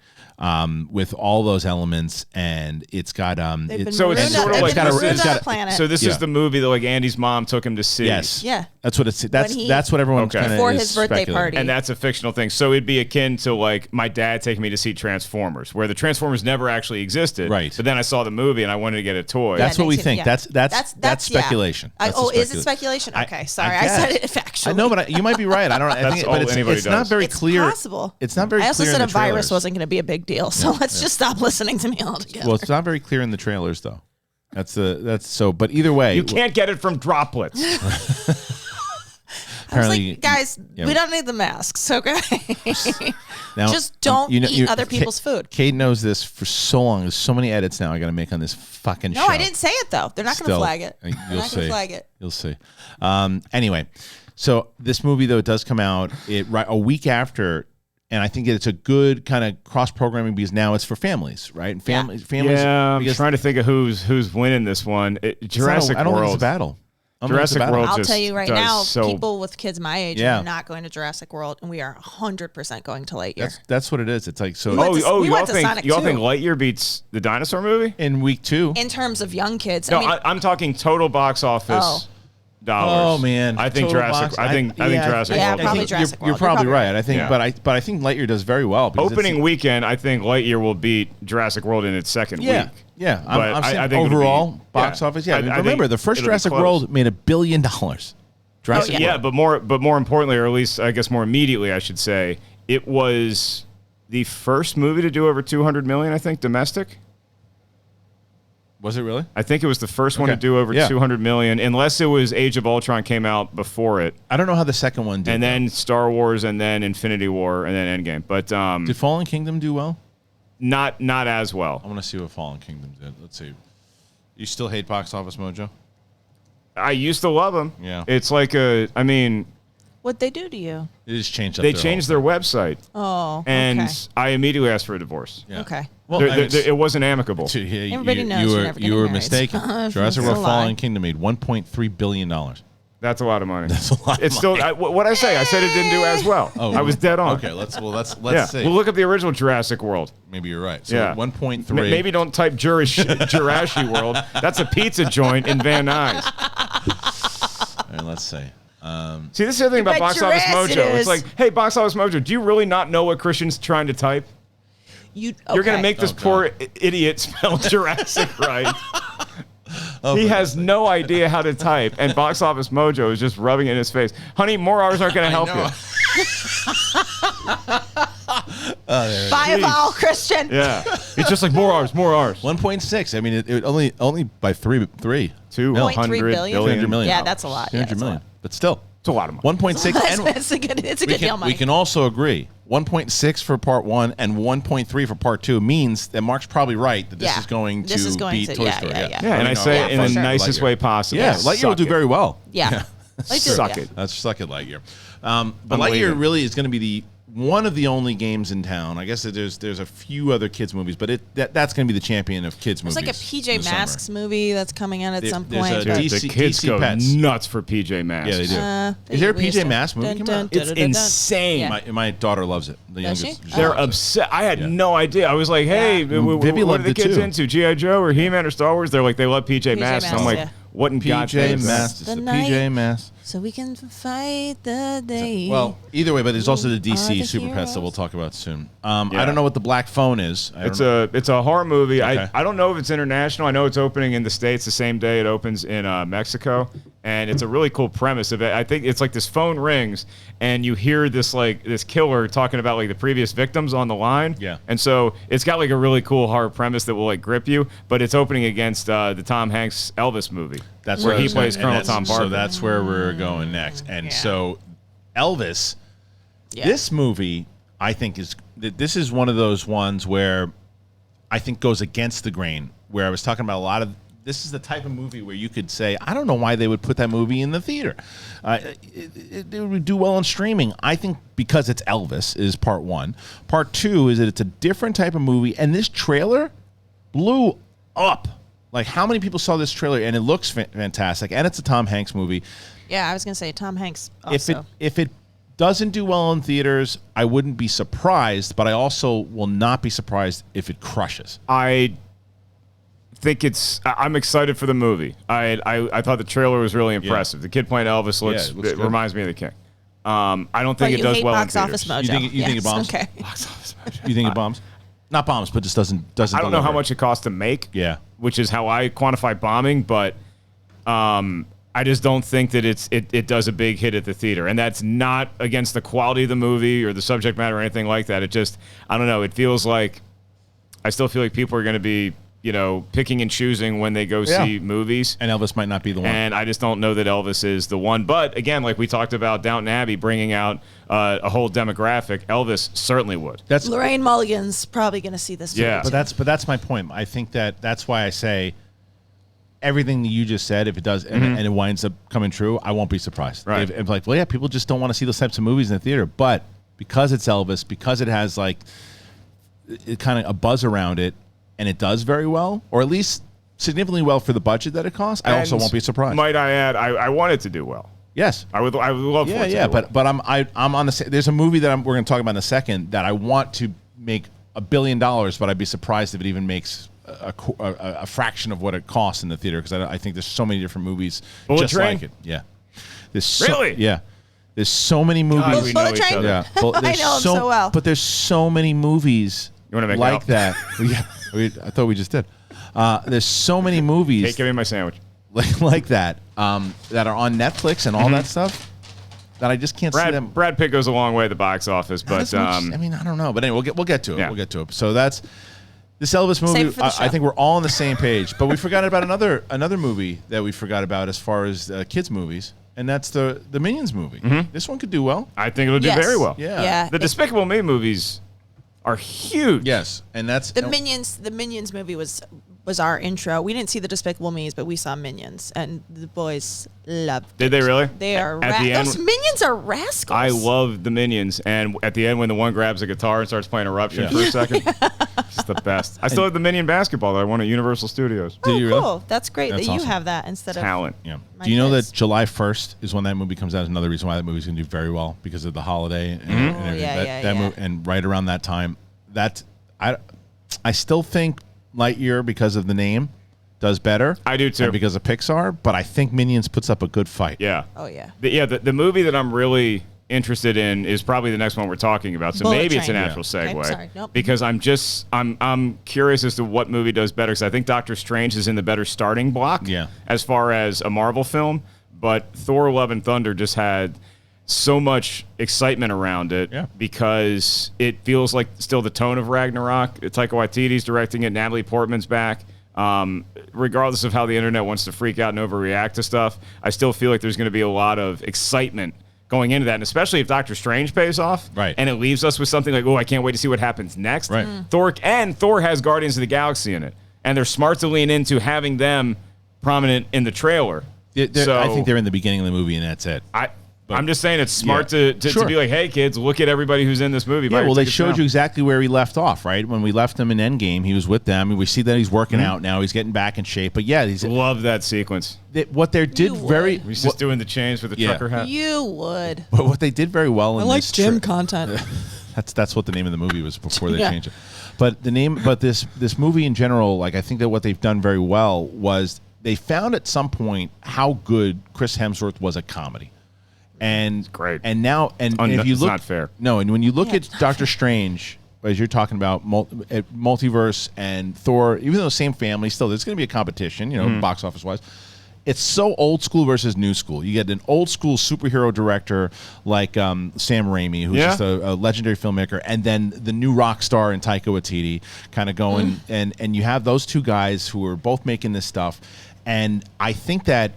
with all those elements, and it's got So it's sort of like a planet. So this is the movie that like Andy's mom took him to see. Yes, Yeah. that's what it's. That's what everyone kind of Before his birthday party. And that's a fictional thing. So it'd be akin to like my dad taking me to see Transformers, where the Transformers never actually existed. Right. But then I saw the movie and I wanted to get a toy. That's what we 19 think. yeah. That's speculation. That's the Is it speculation? Okay, sorry, I guess. said it factually. I know, but you might be right. I don't know. That's all anybody it's not does. very It's clear. possible. It's not very clear. I also said in a the virus trailers. wasn't going to be a big deal, so let's just stop listening to me altogether. Well, it's not very clear in the trailers, though. That's so. But either way, You can't get it from droplets. I was apparently, like, guys, we don't need the masks, okay? now, just don't eat other people's food. Kate knows this for so long. There's so many edits now I got to make on this fucking show. No, I didn't say it, though. They're not going to flag it. They're You'll not going see. to flag it. You'll see. Anyway, so this movie, though, it does come out a week after. And I think it's a good kind of cross-programming because now it's for families, right? And families. Yeah, I'm trying to think of who's winning this one. Jurassic I don't World. think it's a battle. Jurassic World. I'll just tell you right does now, so- people with kids my age are not going to Jurassic World, and we are 100% going to Lightyear. That's what it is. It's like so. We went to y'all think Sonic y'all 2. think Lightyear beats the dinosaur movie? in week 2. In terms of young kids, No, I mean, I'm talking total box office dollars. Oh man! I think Total Jurassic. box. I think Jurassic Yeah, World. probably is- Jurassic You're World. probably right. I think, Yeah. but I think Lightyear does very well. Because Opening weekend, I think Lightyear will beat Jurassic World in its second week. Yeah. But I'm saying I think it'll overall be- box office. Yeah, I think remember the first it'll be Jurassic close. World made $1 billion. Jurassic Yeah, World. but more importantly, or at least I guess more immediately, I should say, it was the first movie to do over 200 million. I think domestic. Was it really? I think it was the first one to Okay. do over Yeah. 200 million, unless it was Age of Ultron came out before it, I don't know how the second one did. and then Star Wars, and then Infinity War, and then Endgame. But did Fallen Kingdom do well? not as well. I want to see what Fallen Kingdom did. Let's see. You still hate Box Office Mojo? I used to love them. Yeah. It's like what'd they do to you? They just changed up. they their changed whole their website, Oh, and okay. I immediately asked for a divorce. Yeah. Okay. Well, It wasn't amicable. Everybody knows you're never you getting were married. mistaken. It's Jurassic a World lie. Fallen Kingdom made $1.3 billion. That's a lot of money. That's a lot. It's still what I say. I said it didn't do as well. Oh, I was dead on. Okay, let's Yeah. see. Well, look up the original Jurassic World. Maybe you're right. So Yeah. 1.3. Maybe don't type Jurassic World. That's a pizza joint in Van Nuys. All right, let's see. See, this is the thing about bet Box your Office ass it Mojo. It's is. like, hey, Box Office Mojo, do you really not know what Christian's trying to type? You're going to make this poor idiot spell Jurassic right. He has no idea how to type, and Box Office Mojo is just rubbing it in his face. Honey, more hours aren't going to help you. Buy a vowel, Christian. Yeah. It's just like more hours. 1.6. I mean, it only by 3. 200 $0.3 billion? 300 million. Yeah, that's a lot. Yeah, 300 that's a million. lot. But still. It's a lot of money. 1.6. and It's a good deal, money. we can also agree 1.6 for part 1 and 1.3 for part 2 means that Mark's probably right that this is going to beat Toy Story. Yeah. Yeah, and I say it in the nicest way possible. Yeah, Lightyear will do very well. Yeah. Suck it. Let's suck it, Lightyear. But Lightyear leaving. really is going to be one of the only games in town. I guess that there's a few other kids movies, but that's going to be the champion of kids There's movies. like a PJ Masks movie that's coming out at some there's point. a but- DC the kids DC go Pets. nuts for PJ Masks. Yeah, they do. they Is there a we used PJ to- Masks movie coming out? It's insane. Yeah. My daughter loves it. The Does youngest. she? They're upset. I had no idea. I was like, hey, Yeah. what Vivi are loved the it kids too. into? G.I. Joe or He-Man or Star Wars? They're like, they love PJ Masks. I'm Masks, like, yeah. what in God's PJ name is that? Masks. It's The the night- PJ Masks. So we can fight the day. Well, either way, but there's also the Are DC the Super Pets that heroes. we'll talk about soon. I don't know what the Black Phone is. It's a horror movie. Okay. I don't know if it's international. I know it's opening in the States the same day it opens in Mexico, and it's a really cool premise of it. I think it's like this phone rings, and you hear this killer talking about like the previous victims on the line. Yeah. And so it's got like a really cool horror premise that will like grip you, but it's opening against the Tom Hanks Elvis movie. That's where what I he was plays saying. Colonel And Tom that's- Parker. So that's where we're going next. And Yeah. so Elvis, Yeah. this movie, I think this is one of those ones where I think goes against the grain. Where I was talking about a lot of. This is the type of movie where you could say, I don't know why they would put that movie in the theater. It would do well on streaming. I think because it's Elvis is part one. Part two is that it's a different type of movie, and this trailer blew up. Like, how many people saw this trailer? And it looks fantastic, and it's a Tom Hanks movie. Yeah, I was gonna say Tom Hanks. Also. If it doesn't do well in theaters, I wouldn't be surprised, but I also will not be surprised if it crushes. I think I'm excited for the movie. I thought the trailer was really impressive. The kid playing Elvis looks it looks good. reminds me of the King. I don't think But it you does hate well box in office theaters. mojo. You think it bombs? Okay. You think it bombs? Not bombs, but just doesn't I don't know how deliver. much it costs to make. Yeah. Which is how I quantify bombing, but I just don't think that it does a big hit at the theater. And that's not against the quality of the movie or the subject matter or anything like that. It just, I don't know, it feels like, I still feel like people are going to be, picking and choosing when they go see movies. And Elvis might not be the one. And I just don't know that Elvis is the one. But again, like we talked about Downton Abbey bringing out a whole demographic, Elvis certainly would. That's Lorraine Mulligan's probably gonna see this. Yeah. movie, But too. that's my point. I think that's why I say everything that you just said. If it does and it winds up coming true, I won't be surprised. Right. If like, well, yeah, people just don't want to see those types of movies in the theater. But because it's Elvis, because it has like it kind of a buzz around it, and it does very well, or at least significantly well for the budget that it costs, I also And won't be surprised. Might I add, I want it to do well. Yes. I would love for it to do well. but I'm on the. There's a movie that we're going to talk about in a second that I want to make $1 billion, but I'd be surprised if it even makes a fraction of what it costs in the theater, because I think there's so many different movies Bullet just Train? like it. Yeah. There's Really? Yeah. There's so many movies. God, we know Bullet each Train? other. Yeah, I know him so well. But there's so many movies You wanna make like out? that. I thought we just did. There's so many movies Hey, give me my sandwich. like that that are on Netflix and all that stuff that I just can't see them. Brad Pitt goes a long way at the box office, Not but as much- I mean, I don't know, but anyway, we'll get to it. Yeah. We'll get to it. So that's this Elvis Save movie. it for the show. I think we're all on the same page, but we forgot about another movie that we forgot about as far as kids movies, and that's the Minions movie. This one could do well. I think it'll do Yes. very well. Yeah. Yeah. The Despicable Me movies are huge. Yes, and that's The Minions movie was our intro. We didn't see the Despicable Me's, but we saw Minions, and the boys loved it. Did they really? They are At the end, those Minions are rascals. I love the Minions, and at the end when the one grabs a guitar and starts playing Eruption Yeah. for a second, it's the best. I still have the Minion basketball that I won at Universal Studios. Oh, Did you really? cool. That's great That's that you awesome. have that instead of Talent. Yeah. My Do you know kids. that July 1st is when that movie comes out? Another reason why that movie's going to do very well, because of the holiday and everything. yeah, That yeah. movie, and right around that time, I still think Lightyear, because of the name, does better. I do too. And because of Pixar, but I think Minions puts up a good fight. Yeah. Oh yeah. The movie that I'm really interested in is probably the next one we're talking about. So Bullet maybe it's a Train. natural Yeah. segue. Okay, sorry. Nope. Because I'm curious as to what movie does better, because I think Doctor Strange is in the better starting block. Yeah. As far as a Marvel film, but Thor: Love and Thunder just had so much excitement around it. Yeah. Because it feels like still the tone of Ragnarok. Taika Waititi's directing it. Natalie Portman's back. Regardless of how the internet wants to freak out and overreact to stuff, I still feel like there's going to be a lot of excitement going into that, and especially if Doctor Strange pays off, Right. and it leaves us with something like, oh, I can't wait to see what happens next. Right. Thor has Guardians of the Galaxy in it, and they're smart to lean into having them prominent in the trailer. I think they're in the beginning of the movie, and that's it. I'm just saying it's smart to be like, hey, kids, look at everybody who's in this movie. Yeah, well, they showed you exactly where he left off, right? When we left him in Endgame, he was with them. And we see that he's working out now. He's getting back in shape. But yeah, love that sequence. What they did He's just doing the chains with the trucker hat. You would. But what they did very well in this gym content. That's what the name of the movie was before they changed it. But this movie in general, like I think that what they've done very well was they found at some point how good Chris Hemsworth was at comedy. And great. And now, and if you it's look, not fair. No, and when you look at Doctor Strange, as you're talking about Multiverse and Thor, even though same family, still there's going to be a competition, box office wise. It's so old school versus new school. You get an old school superhero director like Sam Raimi, who's just a legendary filmmaker, and then the new rock star in Taika Waititi, kind of going, and you have those two guys who are both making this stuff, and I think that.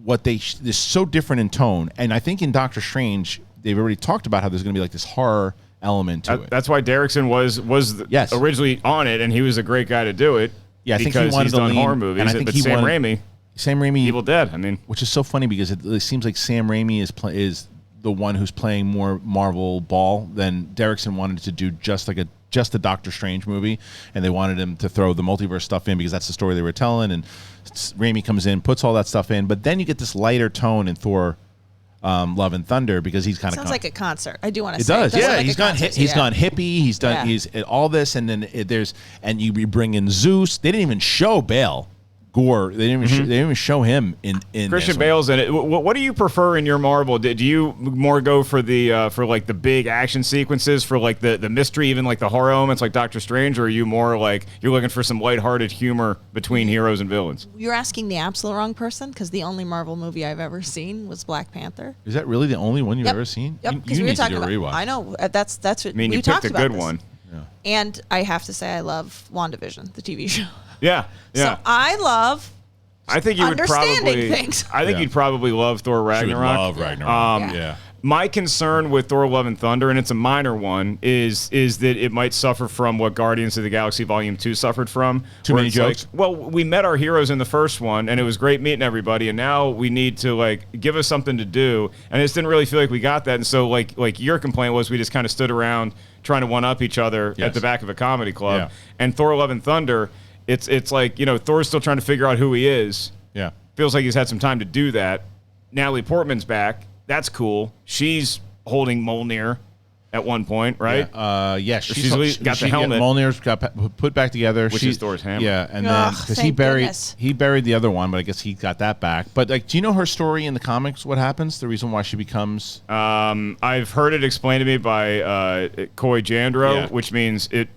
What is so different in tone, and I think in Doctor Strange they've already talked about how there's going to be like this horror element to it. That's why Derrickson was originally on it, and he was a great guy to do it. Yeah, I think he wanted he's to done lean, horror movies. And I think but he Sam wanted, Raimi, Evil Dead. I mean, which is so funny because it seems like Sam Raimi is the one who's playing more Marvel ball than Derrickson wanted to do just a Doctor Strange movie, and they wanted him to throw the multiverse stuff in because that's the story they were telling, and Raimi comes in, puts all that stuff in, but then you get this lighter tone in Thor Love and Thunder because he's kind of sounds like a concert. I do want to it say does. it Yeah, like he's gone hippie, he's done he's all this, and then and you bring in Zeus. They didn't even show Bale. Gore. They didn't even show him in Christian Bale's in it. What do you prefer in your Marvel? Do you more go for the like the big action sequences, for like the mystery, even like the horror elements like Doctor Strange, or are you more like you're looking for some lighthearted humor between heroes and villains? You're asking the absolute wrong person, because the only Marvel movie I've ever seen was Black Panther. Is that really the only one you've ever seen? Yep. You need to do a about, rewatch. I know that's what I mean, we you talked picked a about good this. one. Yeah. And I have to say I love WandaVision, the TV show. Yeah. So I love. I think you would probably. Things. I think you'd probably love Thor Ragnarok. Love Ragnarok. My concern with Thor: Love and Thunder, and it's a minor one, is that it might suffer from what Guardians of the Galaxy Volume 2 suffered from. Too many jokes. Like, well, we met our heroes in the first one, and it was great meeting everybody, and now we need to like give us something to do, and I just didn't really feel like we got that, and so like your complaint was we just kind of stood around trying to one-up each other at the back of a comedy club. And Thor: Love and Thunder, it's like, Thor's still trying to figure out who he is. Yeah. Feels like he's had some time to do that. Natalie Portman's back. That's cool. She's holding Mjolnir at one point, right? Yeah. She's got the helmet. Mjolnir's got put back together. Which is Thor's hammer. Yeah, and then because he buried the other one, but I guess he got that back. But like, do you know her story in the comics? What happens? The reason why she becomes? I've heard it explained to me by Coy Jandreau, which means it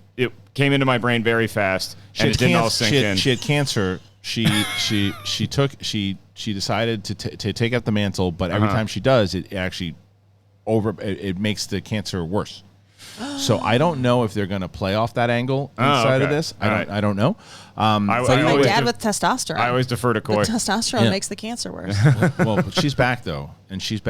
came into my brain very fast, and it didn't all sink in. She had cancer. She decided to take out the mantle, but every time she does, it actually it makes the cancer worse. So I don't know if they're going to play off that angle inside of this. I don't know. My dad with testosterone. I always defer to Coy. The testosterone makes the cancer worse. Well, but she's back though, and she's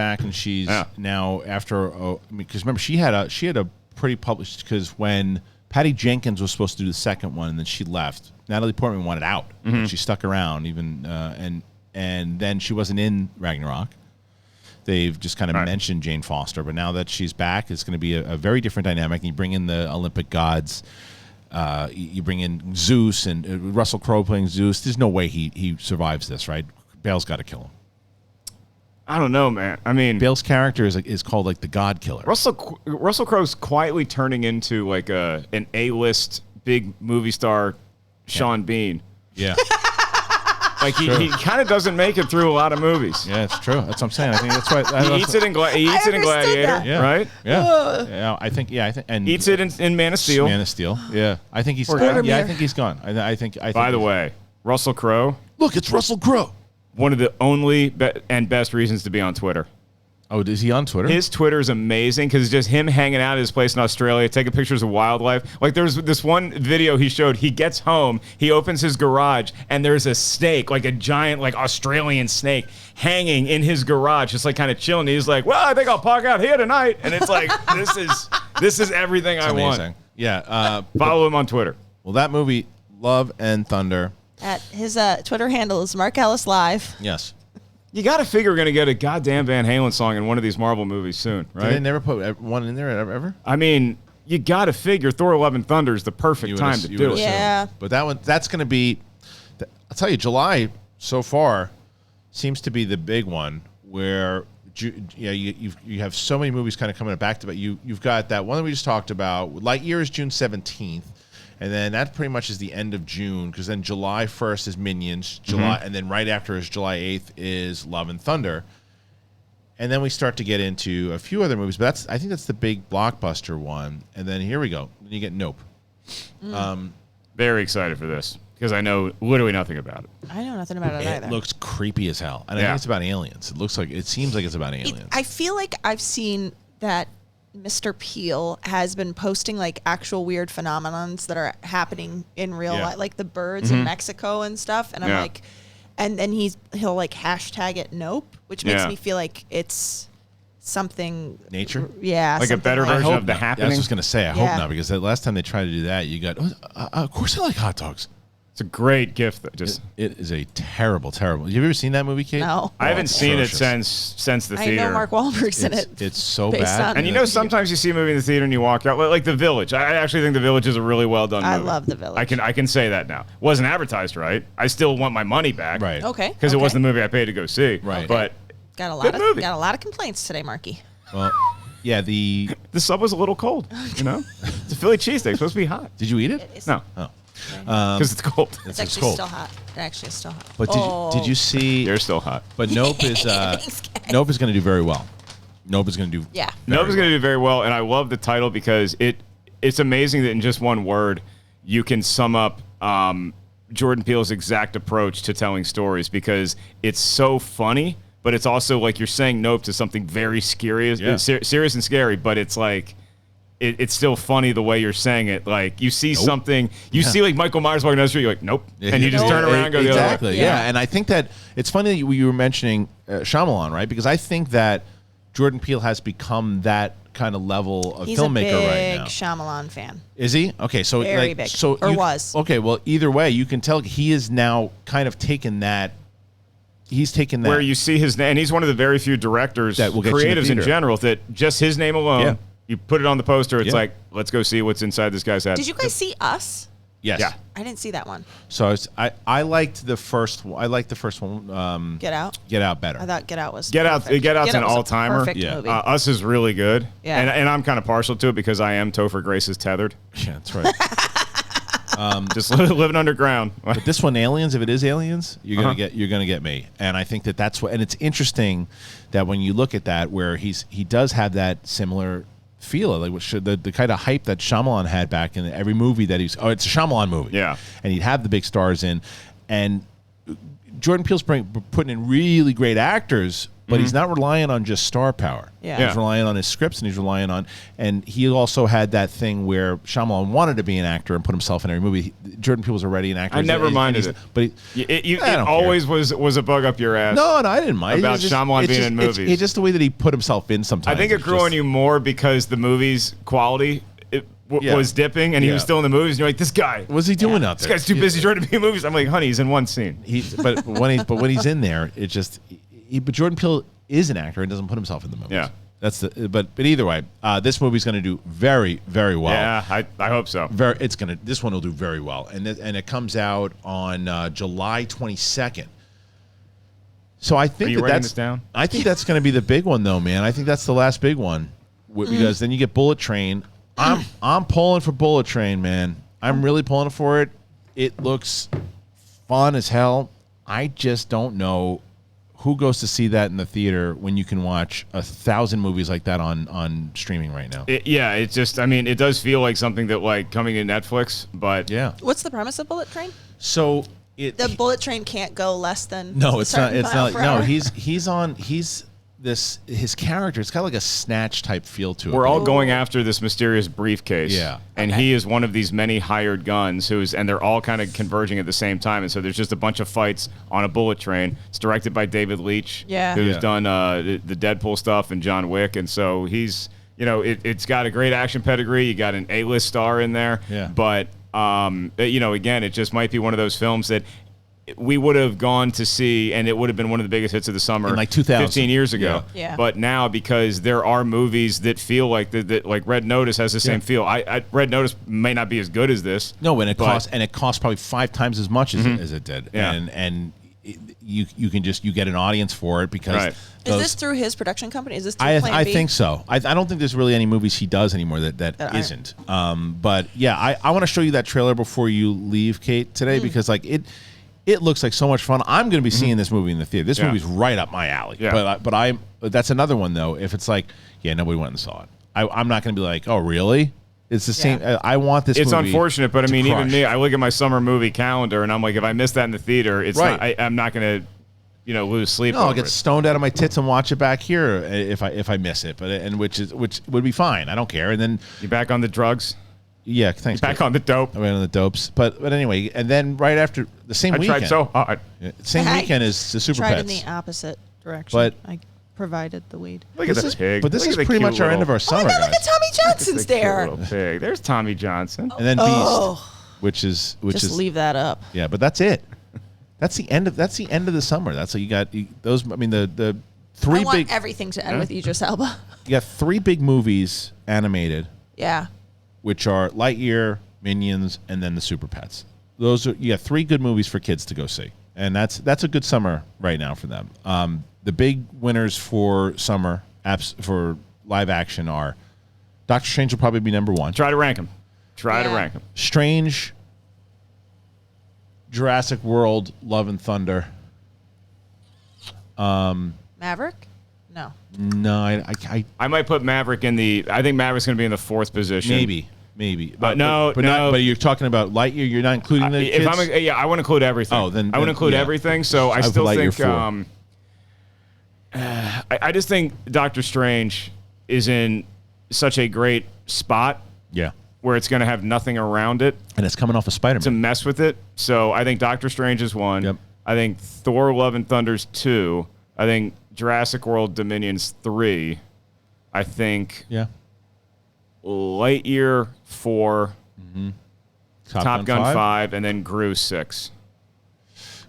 now after because remember she had a pretty published, because when Patty Jenkins was supposed to do the second one, and then she left. Natalie Portman wanted out. She stuck around even, and then she wasn't in Ragnarok. They've just kind of mentioned Jane Foster, but now that she's back, it's going to be a very different dynamic. And you bring in the Olympic gods. You bring in Zeus and Russell Crowe playing Zeus. There's no way he survives this, right? Bale's got to kill him. I don't know, man. I mean, Bale's character is called like the God Killer. Russell Crowe's quietly turning into like an A-list big movie star, Sean Bean. Yeah. Like he kind of doesn't make it through a lot of movies. Yeah, it's true. That's what I'm saying. I think that's why he eats it in Gladiator, right? Yeah. I think and eats it in Man of Steel. Man of Steel. Yeah, I think he's gone. Yeah, I think he's gone. I think. By the way, Russell Crowe. Look, it's Russell Crowe. One of the only and best reasons to be on Twitter. Oh, is he on Twitter? His Twitter is amazing because it's just him hanging out at his place in Australia, taking pictures of wildlife. Like there's this one video he showed. He gets home, he opens his garage, and there's a snake, like a giant, like Australian snake, hanging in his garage, just like kind of chilling. He's like, "Well, I think I'll park out here tonight." And it's like, this is everything I want. Yeah. Follow him on Twitter. Well, that movie, Love and Thunder. At his Twitter handle is Mark Ellis Live. Yes. You got to figure we're going to get a goddamn Van Halen song in one of these Marvel movies soon, right? Did they never put one in there ever? I mean, you got to figure Thor: Love and Thunder is the perfect time to do it. Yeah. But that's going to be, I'll tell you, July so far seems to be the big one where you have so many movies kind of coming back to back. You've got that one that we just talked about. Lightyear is June 17th. And then that pretty much is the end of June, because then July 1st is Minions, and then right after is July 8th is Love and Thunder. And then we start to get into a few other movies, but I think that's the big blockbuster one. And then here we go. Then you get Nope. Very excited for this because I know literally nothing about it. I know nothing about it either. It looks creepy as hell. And I think it's about aliens. It seems like it's about aliens. I feel like I've seen that Mr. Peel has been posting like actual weird phenomenons that are happening in real life, like the birds in Mexico and stuff. And I'm like, and then he'll like hashtag it Nope, which makes me feel like it's something nature. Yeah, like a better version of The Happening. I was just gonna say, I hope not, because the last time they tried to do that, you got. Of course, I like hot dogs. It's a great gift. It is a terrible. Have you ever seen that movie, Kate? No. I haven't seen it since the theater. I know Mark Wahlberg's in it. It's so bad. And sometimes you see a movie in the theater and you walk out, like The Village. I actually think The Village is a really well done movie. I love The Village. I can say that now. Wasn't advertised right. I still want my money back. Right. Okay. Because it wasn't the movie I paid to go see. Right. But got a lot of complaints today, Marky. Well, yeah. The sub was a little cold. It's a Philly cheesesteak. Supposed to be hot. Did you eat it? No. Oh. Because it's cold. It's actually still hot. It actually is still hot. But did you see? They're still hot. But Nope is Nope is going to do very well. Nope is going to do. Yeah. Nope is going to do very well, and I love the title because it's amazing that in just one word you can sum up Jordan Peele's exact approach to telling stories, because it's so funny, but it's also like you're saying nope to something very serious and scary, but it's like. It's still funny the way you're saying it. Like, you see something, see like Michael Myers walking down the street, you're like, nope. And you just turn around and go the other way. Exactly, yeah. And I think that it's funny that you were mentioning Shyamalan, right? Because I think that Jordan Peele has become that kind of level of filmmaker right now. He's a big Shyamalan fan. Is he? Okay, so very big. So was. Okay, well, either way, you can tell he is now kind of taken that. He's taken that. Where you see his name, and he's one of the very few directors, that will get creatives you in general, that just his name alone. Yeah. You put it on the poster. It's like, let's go see what's inside this guy's head. Did you guys see Us? Yes. Yeah. I didn't see that one. So I liked the first one. I liked the first one. Get Out. Get Out better. I thought Get Out was Get Out's an all-timer. Perfect movie. Us is really good. Yeah. And I'm kind of partial to it because I am Topher Grace's Tethered. Yeah, that's right. Just living underground. But this one, Aliens, if it is Aliens, you're gonna get me. And I think that's what. And it's interesting that when you look at that, where he does have that similar feel, like the kind of hype that Shyamalan had back in every movie that it's a Shyamalan movie. Yeah. And he'd have the big stars in, and Jordan Peele's putting in really great actors, but he's not relying on just star power. Yeah. He's relying on his scripts, and he's relying on, and he also had that thing where Shyamalan wanted to be an actor and put himself in every movie. Jordan Peele was already an actor. I never minded it. But it always was a bug up your ass. No, I didn't mind. About Shyamalan being in movies. It's just the way that he put himself in sometimes. I think it grew on you more because the movie's quality was dipping, and he was still in the movies, and you're like, this guy. What's he doing out there? This guy's too busy trying to be in movies. I'm like, honey, he's in one scene. But when he's in there, it just. But Jordan Peele is an actor and doesn't put himself in the movies. Yeah. But either way, this movie's going to do very, very well. Yeah, I hope so. This one will do very well, and it comes out on July 22nd. So I think writing this down? I think that's going to be the big one, though, man. I think that's the last big one, because then you get Bullet Train. I'm pulling for Bullet Train, man. I'm really pulling for it. It looks fun as hell. I just don't know who goes to see that in the theater when you can watch 1,000 movies like that on streaming right now. It's just, it does feel like something that like coming to Netflix, but yeah. What's the premise of Bullet Train? So the Bullet Train can't go less than it's not. No, his character. It's got like a Snatch type feel to it. We're all going after this mysterious briefcase. Yeah. And he is one of these many hired guns and they're all kind of converging at the same time. And so there's just a bunch of fights on a bullet train. It's directed by David Leitch, who's done the Deadpool stuff and John Wick. And so he's, it's got a great action pedigree. You got an A-list star in there. Yeah. But, again, it just might be one of those films that we would have gone to see, and it would have been one of the biggest hits of the summer in like 2000. 15 years ago. Yeah. But now, because there are movies that feel like that like Red Notice has the same feel. Red Notice may not be as good as this. No, and it costs probably 5 times as much as it did. Yeah. And you get an audience for it because is this through his production company? Is this through Plan I B? think so. I don't think there's really any movies he does anymore that isn't. But yeah, I want to show you that trailer before you leave, Kate, today because like it looks like so much fun. I'm going to be seeing this movie in the theater. This movie's right up my alley. Yeah. But that's another one though. If it's like, nobody went and saw it, I'm not going to be like, oh really? It's the same. I want this. It's movie unfortunate, but I mean, crush. even me, I look at my summer movie calendar and I'm like, if I miss that in the theater, it's not. I'm not going to, lose sleep. No, I'll get stoned out of my tits and watch it back here if I miss it. Which would be fine. I don't care. And then you back on the drugs. Yeah, thanks. Back on the dope. I went on the dopes, but anyway, and then right after the same weekend, I tried so hard. Same weekend as the Super tried Pets. in the opposite direction. But I provided the weed. Look at the pig. But this Look is at the pretty cute much our end of our summer, look guys. at Tommy Johnson's there. Little pig. There's Tommy Johnson. And then Beast, which is Just leave that up. Yeah, but that's it. That's the end of the summer. That's what you got. Those. I mean, the three I want big. everything to end with Idris Elba. You got 3 big movies animated, Yeah. which are Lightyear, Minions, and then the Super Pets. You got 3 good movies for kids to go see, and that's a good summer right now for them. The big winners for summer apps for live action are Doctor Strange will probably be number 1. Try to rank them. Try to rank them. Strange, Jurassic World, Love and Thunder. Maverick? No. No, I might put Maverick in the. I think Maverick's going to be in the 4th position. Maybe. But no. But you're talking about Lightyear. You're not including the kids? I want to include everything. Oh, then I want to include yeah. everything. So I still Lightyear think. 4. I just think Doctor Strange is in such a great spot. Yeah. Where it's going to have nothing around it. And it's coming off of Spider-Man. To mess with it. So I think Doctor Strange is 1. Yep. I think Thor: Love and Thunder's 2. I think Jurassic World Dominion's 3. I think Lightyear 4. Mm-hmm. Top Gun 5, and then Gru 6.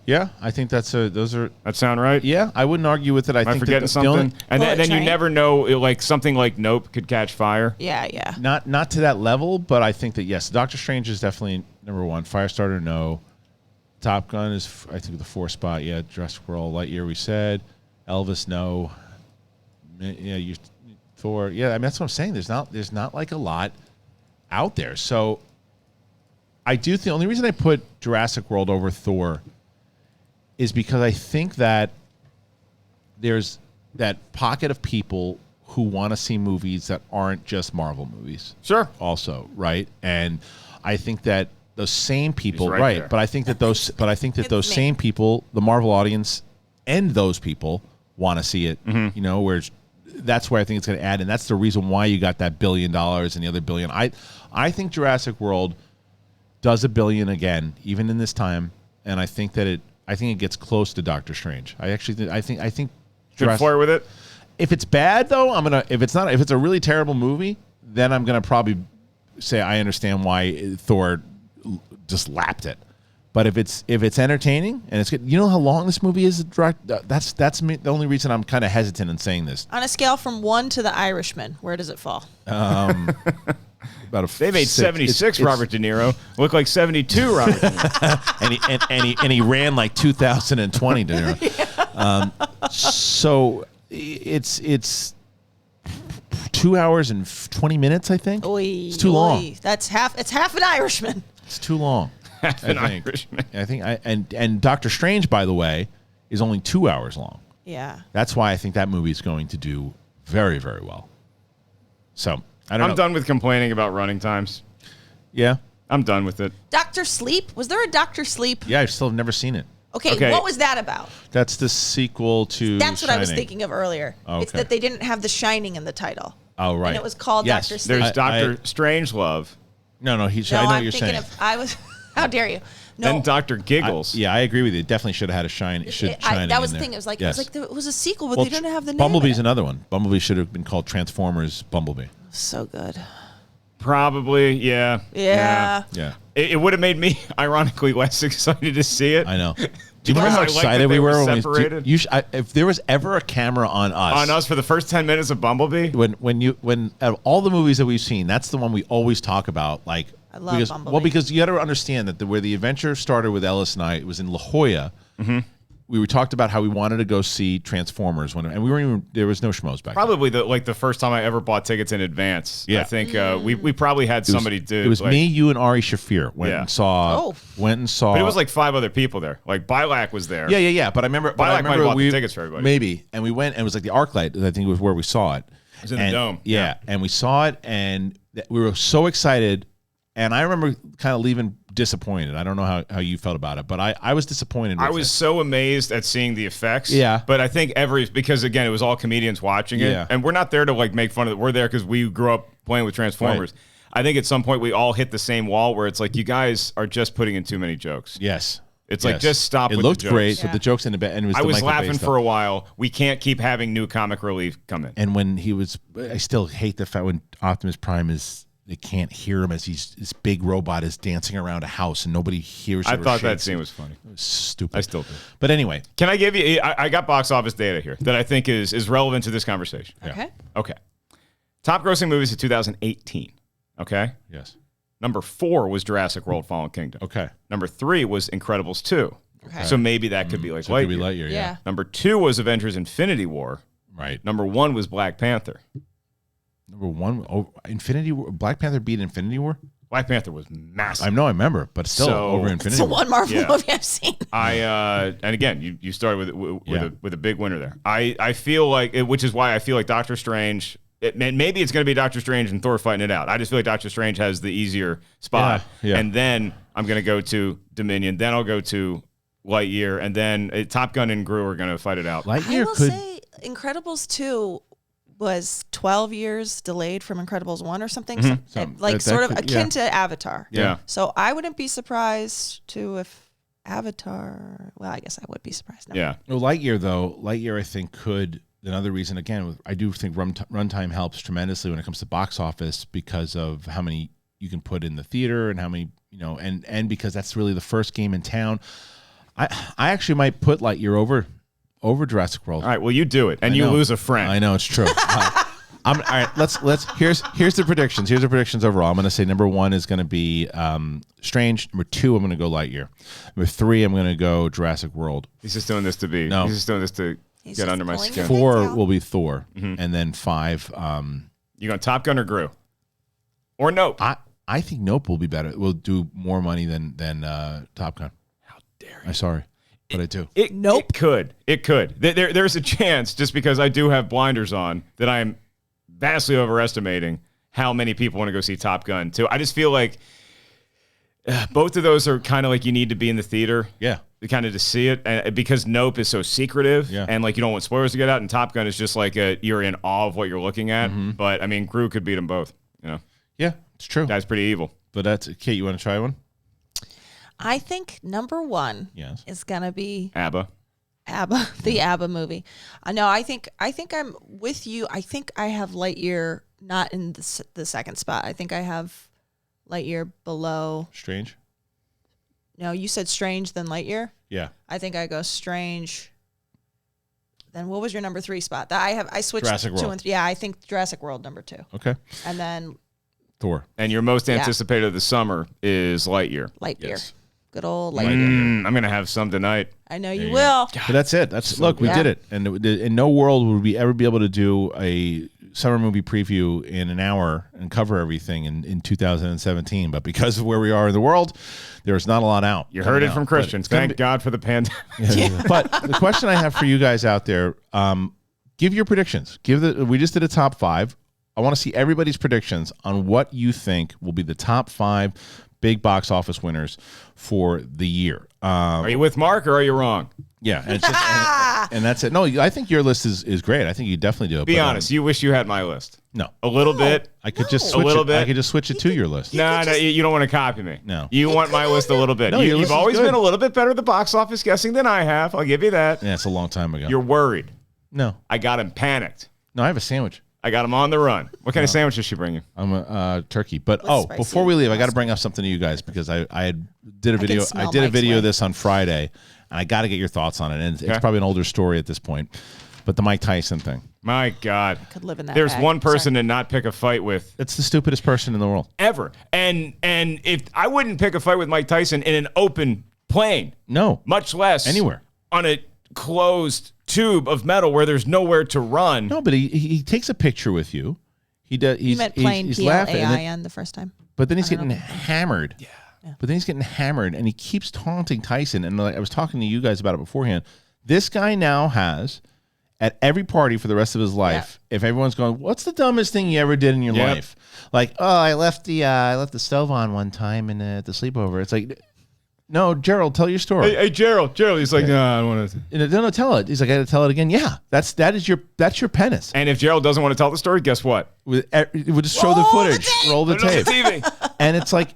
Yeah, I think those are. That sound right? Yeah, I wouldn't argue with it. Am I forgetting something? And then you never know, like something like Nope could catch fire. Yeah. Not to that level, but I think that yes, Doctor Strange is definitely number 1. Firestarter, no. Top Gun is I think the 4th spot. Yeah, Jurassic World, Lightyear, we said. Elvis, no. Yeah, Thor. Yeah, I mean that's what I'm saying. There's not like a lot out there. So I do think the only reason I put Jurassic World over Thor is because I think that there's that pocket of people who want to see movies that aren't just Marvel movies. Sure. Also, right? And I think that those same people, right, but I think that those same people, the Marvel audience and those people want to see it, where that's where I think it's going to add, and that's the reason why you got that $1 billion and the other $1 billion. I think Jurassic World does $1 billion again, even in this time, and I think it gets close to Doctor Strange. I think Should flirt with it. If it's bad though, if it's a really terrible movie, then I'm gonna probably say I understand why Thor just lapped it. But if it's entertaining and it's good, you know how long this movie is? That's the only reason I'm kind of hesitant in saying this. On a scale from 1 to The Irishman, where does it fall? They made 76 Robert De Niro look like 72 Robert De Niro. and he ran like 2020 De Niro. So it's 2 hours and 20 minutes, I think. It's too long. It's half an Irishman. It's too long. Irishman. I think and Doctor Strange, by the way, is only 2 hours long. Yeah. That's why I think that movie is going to do very, very well. So I don't know. I'm done with complaining about running times. Yeah. I'm done with it. Dr. Sleep? Was there a Dr. Sleep? Yeah, I still have never seen it. Okay, what was that about? That's the sequel to That's what Shining. I was thinking of earlier. Oh, okay. It's that they didn't have The Shining in the title. Oh, right. And it was called Dr. Sleep. There's Dr. Strangelove. No, I know what you're saying. How dare you? No. Then Dr. Giggles. I agree with you. It definitely should have had a Shining. That was the thing. It was like it was a sequel, but they didn't have the name. Bumblebee's another one. Bumblebee should have been called Transformers Bumblebee. So good. Probably, yeah. Yeah. It would have made me, ironically, less excited to see it. I know. Do you remember how excited we were when separated? If there was ever a camera on us for the first 10 minutes of Bumblebee, when out of all the movies that we've seen, that's the one we always talk about. Like, I love Bumblebee. Well, because you got to understand that where the adventure started with Ellis and I, it was in La Jolla. Mm-hmm. We talked about how we wanted to go see Transformers and we weren't even, there was no SCHMOES back probably then. The first time I ever bought tickets in advance. Yeah. I think we probably had somebody do it. It was me, you, and Ari Shafir went and saw. But it was like 5 other people there. Like Bilac was there. Yeah. But I remember might have bought the tickets for everybody. Maybe. And we went and it was like the ArcLight, I think it was where we saw it. It was in the Dome. Yeah. And we saw it and we were so excited. And I remember kind of leaving disappointed. I don't know how you felt about it, but I was disappointed with I was so amazed at seeing the effects. Yeah. But I think because, again, it was all comedians watching it. Yeah. And we're not there to, make fun of it. We're there because we grew up playing with Transformers. Right. I think at some point we all hit the same wall where it's like, you guys are just putting in too many jokes. Yes. It's like, just stop with the jokes. It looked great, but the jokes in the bed. And I was laughing for a while. We can't keep having new comic relief come in. And when I still hate the fact when Optimus Prime they can't hear him as this big robot is dancing around a house and nobody hears him. I thought that scene was funny. It was stupid. I still do. But anyway. Can I give you, I got box office data here that I think is relevant to this conversation. Okay. Okay. Top grossing movies of 2018. Okay. Yes. Number 4 was Jurassic World Fallen Kingdom. Okay. Number 3 was Incredibles 2. Okay. So maybe that could be like Lightyear. Could be Lightyear, yeah. Number 2 was Avengers Infinity War. Right. Number 1 was Black Panther. Number 1, Infinity War. Black Panther beat Infinity War? Black Panther was massive. I know, I remember, but still over Infinity War. It's the one Marvel movie I've seen. And again, you started with a big winner there. I feel like, which is why I feel like Doctor Strange, maybe it's going to be Doctor Strange and Thor fighting it out. I just feel like Doctor Strange has the easier spot. Yeah. And then I'm going to go to Dominion, then I'll go to Lightyear, and then Top Gun and Gru are going to fight it out. Lightyear I will say Incredibles 2 was 12 years delayed from Incredibles 1 or something. Mm-hmm. Sort of akin to Avatar. Yeah. So I wouldn't be surprised if Avatar, well, I guess I would be surprised. No. Yeah. Well, Lightyear I think could, another reason, again, I do think runtime helps tremendously when it comes to box office because of how many you can put in the theater and how many, and because that's really the first game in town. I actually might put Lightyear over Jurassic World. All right, well, you do it, and you lose a friend. I know, it's true. All right, let's here's the predictions. Here's the predictions overall. I'm going to say number 1 is going to be Strange. Number 2, I'm going to go Lightyear. Number 3, I'm going to go Jurassic World. He's just doing this to be. No. He's just doing this to get under my skin. 4 will be Thor, and then 5. You going Top Gun or Gru? Or Nope? I think Nope will be better. Will do more money than Top Gun. How dare you? I'm sorry. But I do. Nope. It could. There's a chance, just because I do have blinders on, that I'm vastly overestimating how many people want to go see Top Gun 2. I just feel like both of those are kind of like you need to be in the theater. Yeah. Kind of to see it. And because Nope is so secretive. Yeah. And you don't want spoilers to get out. And Top Gun is just you're in awe of what you're looking at. Mm-hmm. But, Gru could beat them both. Yeah, it's true. Guy's pretty evil. But that's, Kate, you want to try one? I think number 1 is gonna be ABBA, the ABBA movie. No, I think I'm with you. I think I have Lightyear not in the second spot. I think I have Lightyear below Strange. No, you said Strange, then Lightyear. Yeah, I think I go Strange. Then what was your number 3 spot? I switched Jurassic 2 World. and 3. Yeah, I think Jurassic World number 2. Okay. And then Thor. And your most anticipated of the summer is Lightyear. Yes. Good old Lightyear. I'm going to have some tonight. I know you will. But that's it. We did it. And in no world would we ever be able to do a summer movie preview in an hour and cover everything in 2017. But because of where we are in the world, there's not a lot out. You heard it from Kristian. Thank God for the pandemic. But the question I have for you guys out there, give your predictions. We just did a top 5. I want to see everybody's predictions on what you think will be the top 5 big box office winners for the year. Are you with Mark or are you wrong? Yeah, and, it's just, and that's it. No, I think your list is great. I think you definitely do it. Be honest. You wish you had my list. No, a little bit. I could just switch I could just switch it to your list. No, you don't want to copy me. No, you want my list a little bit. No, you've always been a little bit better at the box office guessing than I have. I'll give you that. Yeah, it's a long time ago. You're worried. No, I got him panicked. No, I have a sandwich. I got him on the run. What kind of sandwich does she bring you? I'm a turkey. But What's spicy? before we leave, I got to bring up something to you guys because I did a video. I did a Mike's video way. of this on Friday, and I got to get your thoughts on it. And it's probably an older story at this point, but the Mike Tyson thing. My God, Could live in that. there's bag. one person Sorry. to not pick a fight with It's the stupidest person in the world. ever. And if I wouldn't pick a fight with Mike Tyson in an open plane, No, much less anywhere on a closed tube of metal where there's nowhere to run. no. But he takes a picture with you. He does. You meant plain he's laughing, and then- PLAIN the first time. but then he's getting hammered. Yeah. But then he's getting hammered, and he keeps taunting Tyson. And like, I was talking to you guys about it beforehand. This guy now has, at every party for the rest of his life, if everyone's going, "What's the dumbest thing you ever did in your life?" Like, "Oh, I left the stove on one time in the sleepover." It's like, no, Gerald, tell your story. Hey, Gerald. He's like, no, I don't want to. No, tell it. He's like, I got to tell it again. Yeah, that's your penis. And if Gerald doesn't want to tell the story, guess what? We'll just show the footage, roll the tape, TV. and it's like,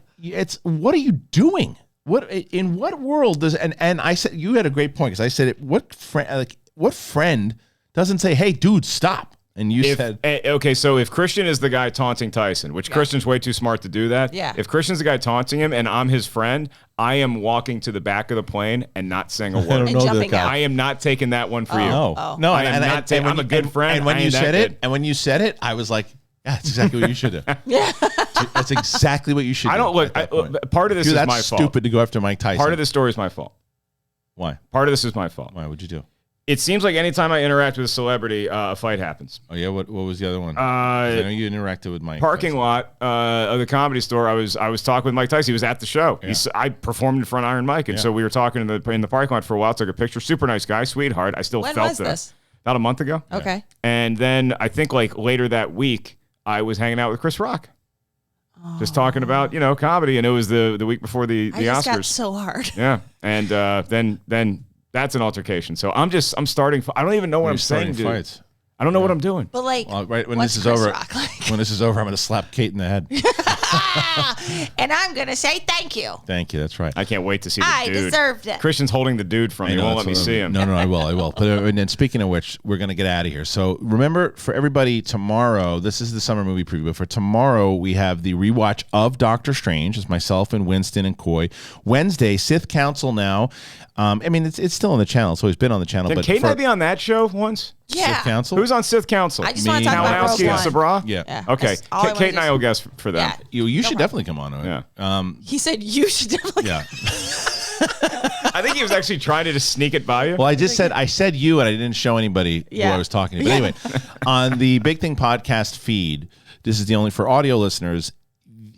what are you doing? What in what world does and I said you had a great point because I said it. What friend doesn't say, "Hey, dude, stop"? And you said, okay, so if Kristian is the guy taunting Tyson, which Kristian's way too smart to do that. Yeah. If Kristian's the guy taunting him and I'm his friend, I am walking to the back of the plane and not saying a word. And jumping out. I am not taking that one for you. no, I am not taking. I'm a good friend. And when I you ain't that said good. it, I was like, yeah, that's exactly what you should do. Yeah, that's exactly what you should. I don't do look. at that point. Part of this Dude, is that's my fault. stupid to go after Mike Tyson. Part of the story is my fault. Why? Part of this is my fault. Why would you do? It seems like anytime I interact with a celebrity, a fight happens. Oh yeah, what was the other one? I know you interacted with Mike. Parking Tyson. lot of the Comedy Store. I was talking with Mike Tyson. He was at the show. Yeah. I performed in front of Iron Mike, and so we were talking in the parking lot for a while. Took a picture. Super nice guy, sweetheart. I still When felt was that. this? About a month ago. Okay. And then I think like later that week, I was hanging out with Chris Rock, just talking about comedy, and it was the week before the I just Oscars. got so hard. Yeah, and then that's an altercation. So I'm starting. I don't even know what I'm saying, dude. Fights. I don't know what I'm doing. But like, Well, right when what's this is Chris over, Rock like? when this is over, I'm going to slap Kate in the head. And I'm gonna say thank you. Thank you. That's right. I can't wait to see the I dude. deserved it. Kristian's holding the dude from me. He won't let me see him. No, I will. But and then speaking of which, we're going to get out of here. So remember, for everybody, tomorrow, this is the summer movie preview, but for tomorrow, we have the rewatch of Doctor Strange. It's myself and Winston and Coy. Wednesday, Sith Council now. I mean, it's still on the channel. It's always been on the channel. Did But Kate and I for be on that show once? Yeah. Sith Council? Who's on Sith Council? I just want to talk about Rogue Malinowski and One. Sabra? Yeah. Yeah. Okay. That's all I wanna Kate and do. I will guess for them. Yeah. You should definitely come on. Yeah. He said you should definitely. Yeah. I think he was actually trying to just sneak it by you. Well, I said you, and I didn't show anybody who Yeah. I was talking to. But anyway, on the Big Thing podcast feed, this is the only for audio listeners.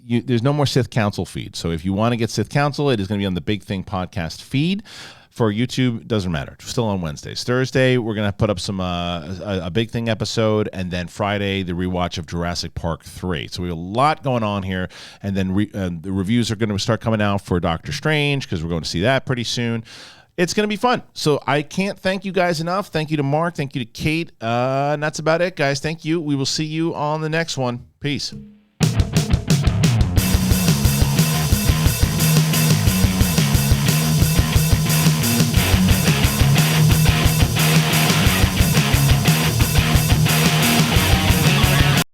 There's no more Sith Council feed. So if you want to get Sith Council, it is going to be on the Big Thing podcast feed. For YouTube, doesn't matter. It's still on Wednesdays. Thursday, we're going to put up some a Big Thing episode, and then Friday, the rewatch of Jurassic Park 3. So we have a lot going on here, and then the reviews are going to start coming out for Doctor Strange because we're going to see that pretty soon. It's going to be fun. So I can't thank you guys enough. Thank you to Mark. Thank you to Kate. And that's about it, guys. Thank you. We will see you on the next one. Peace.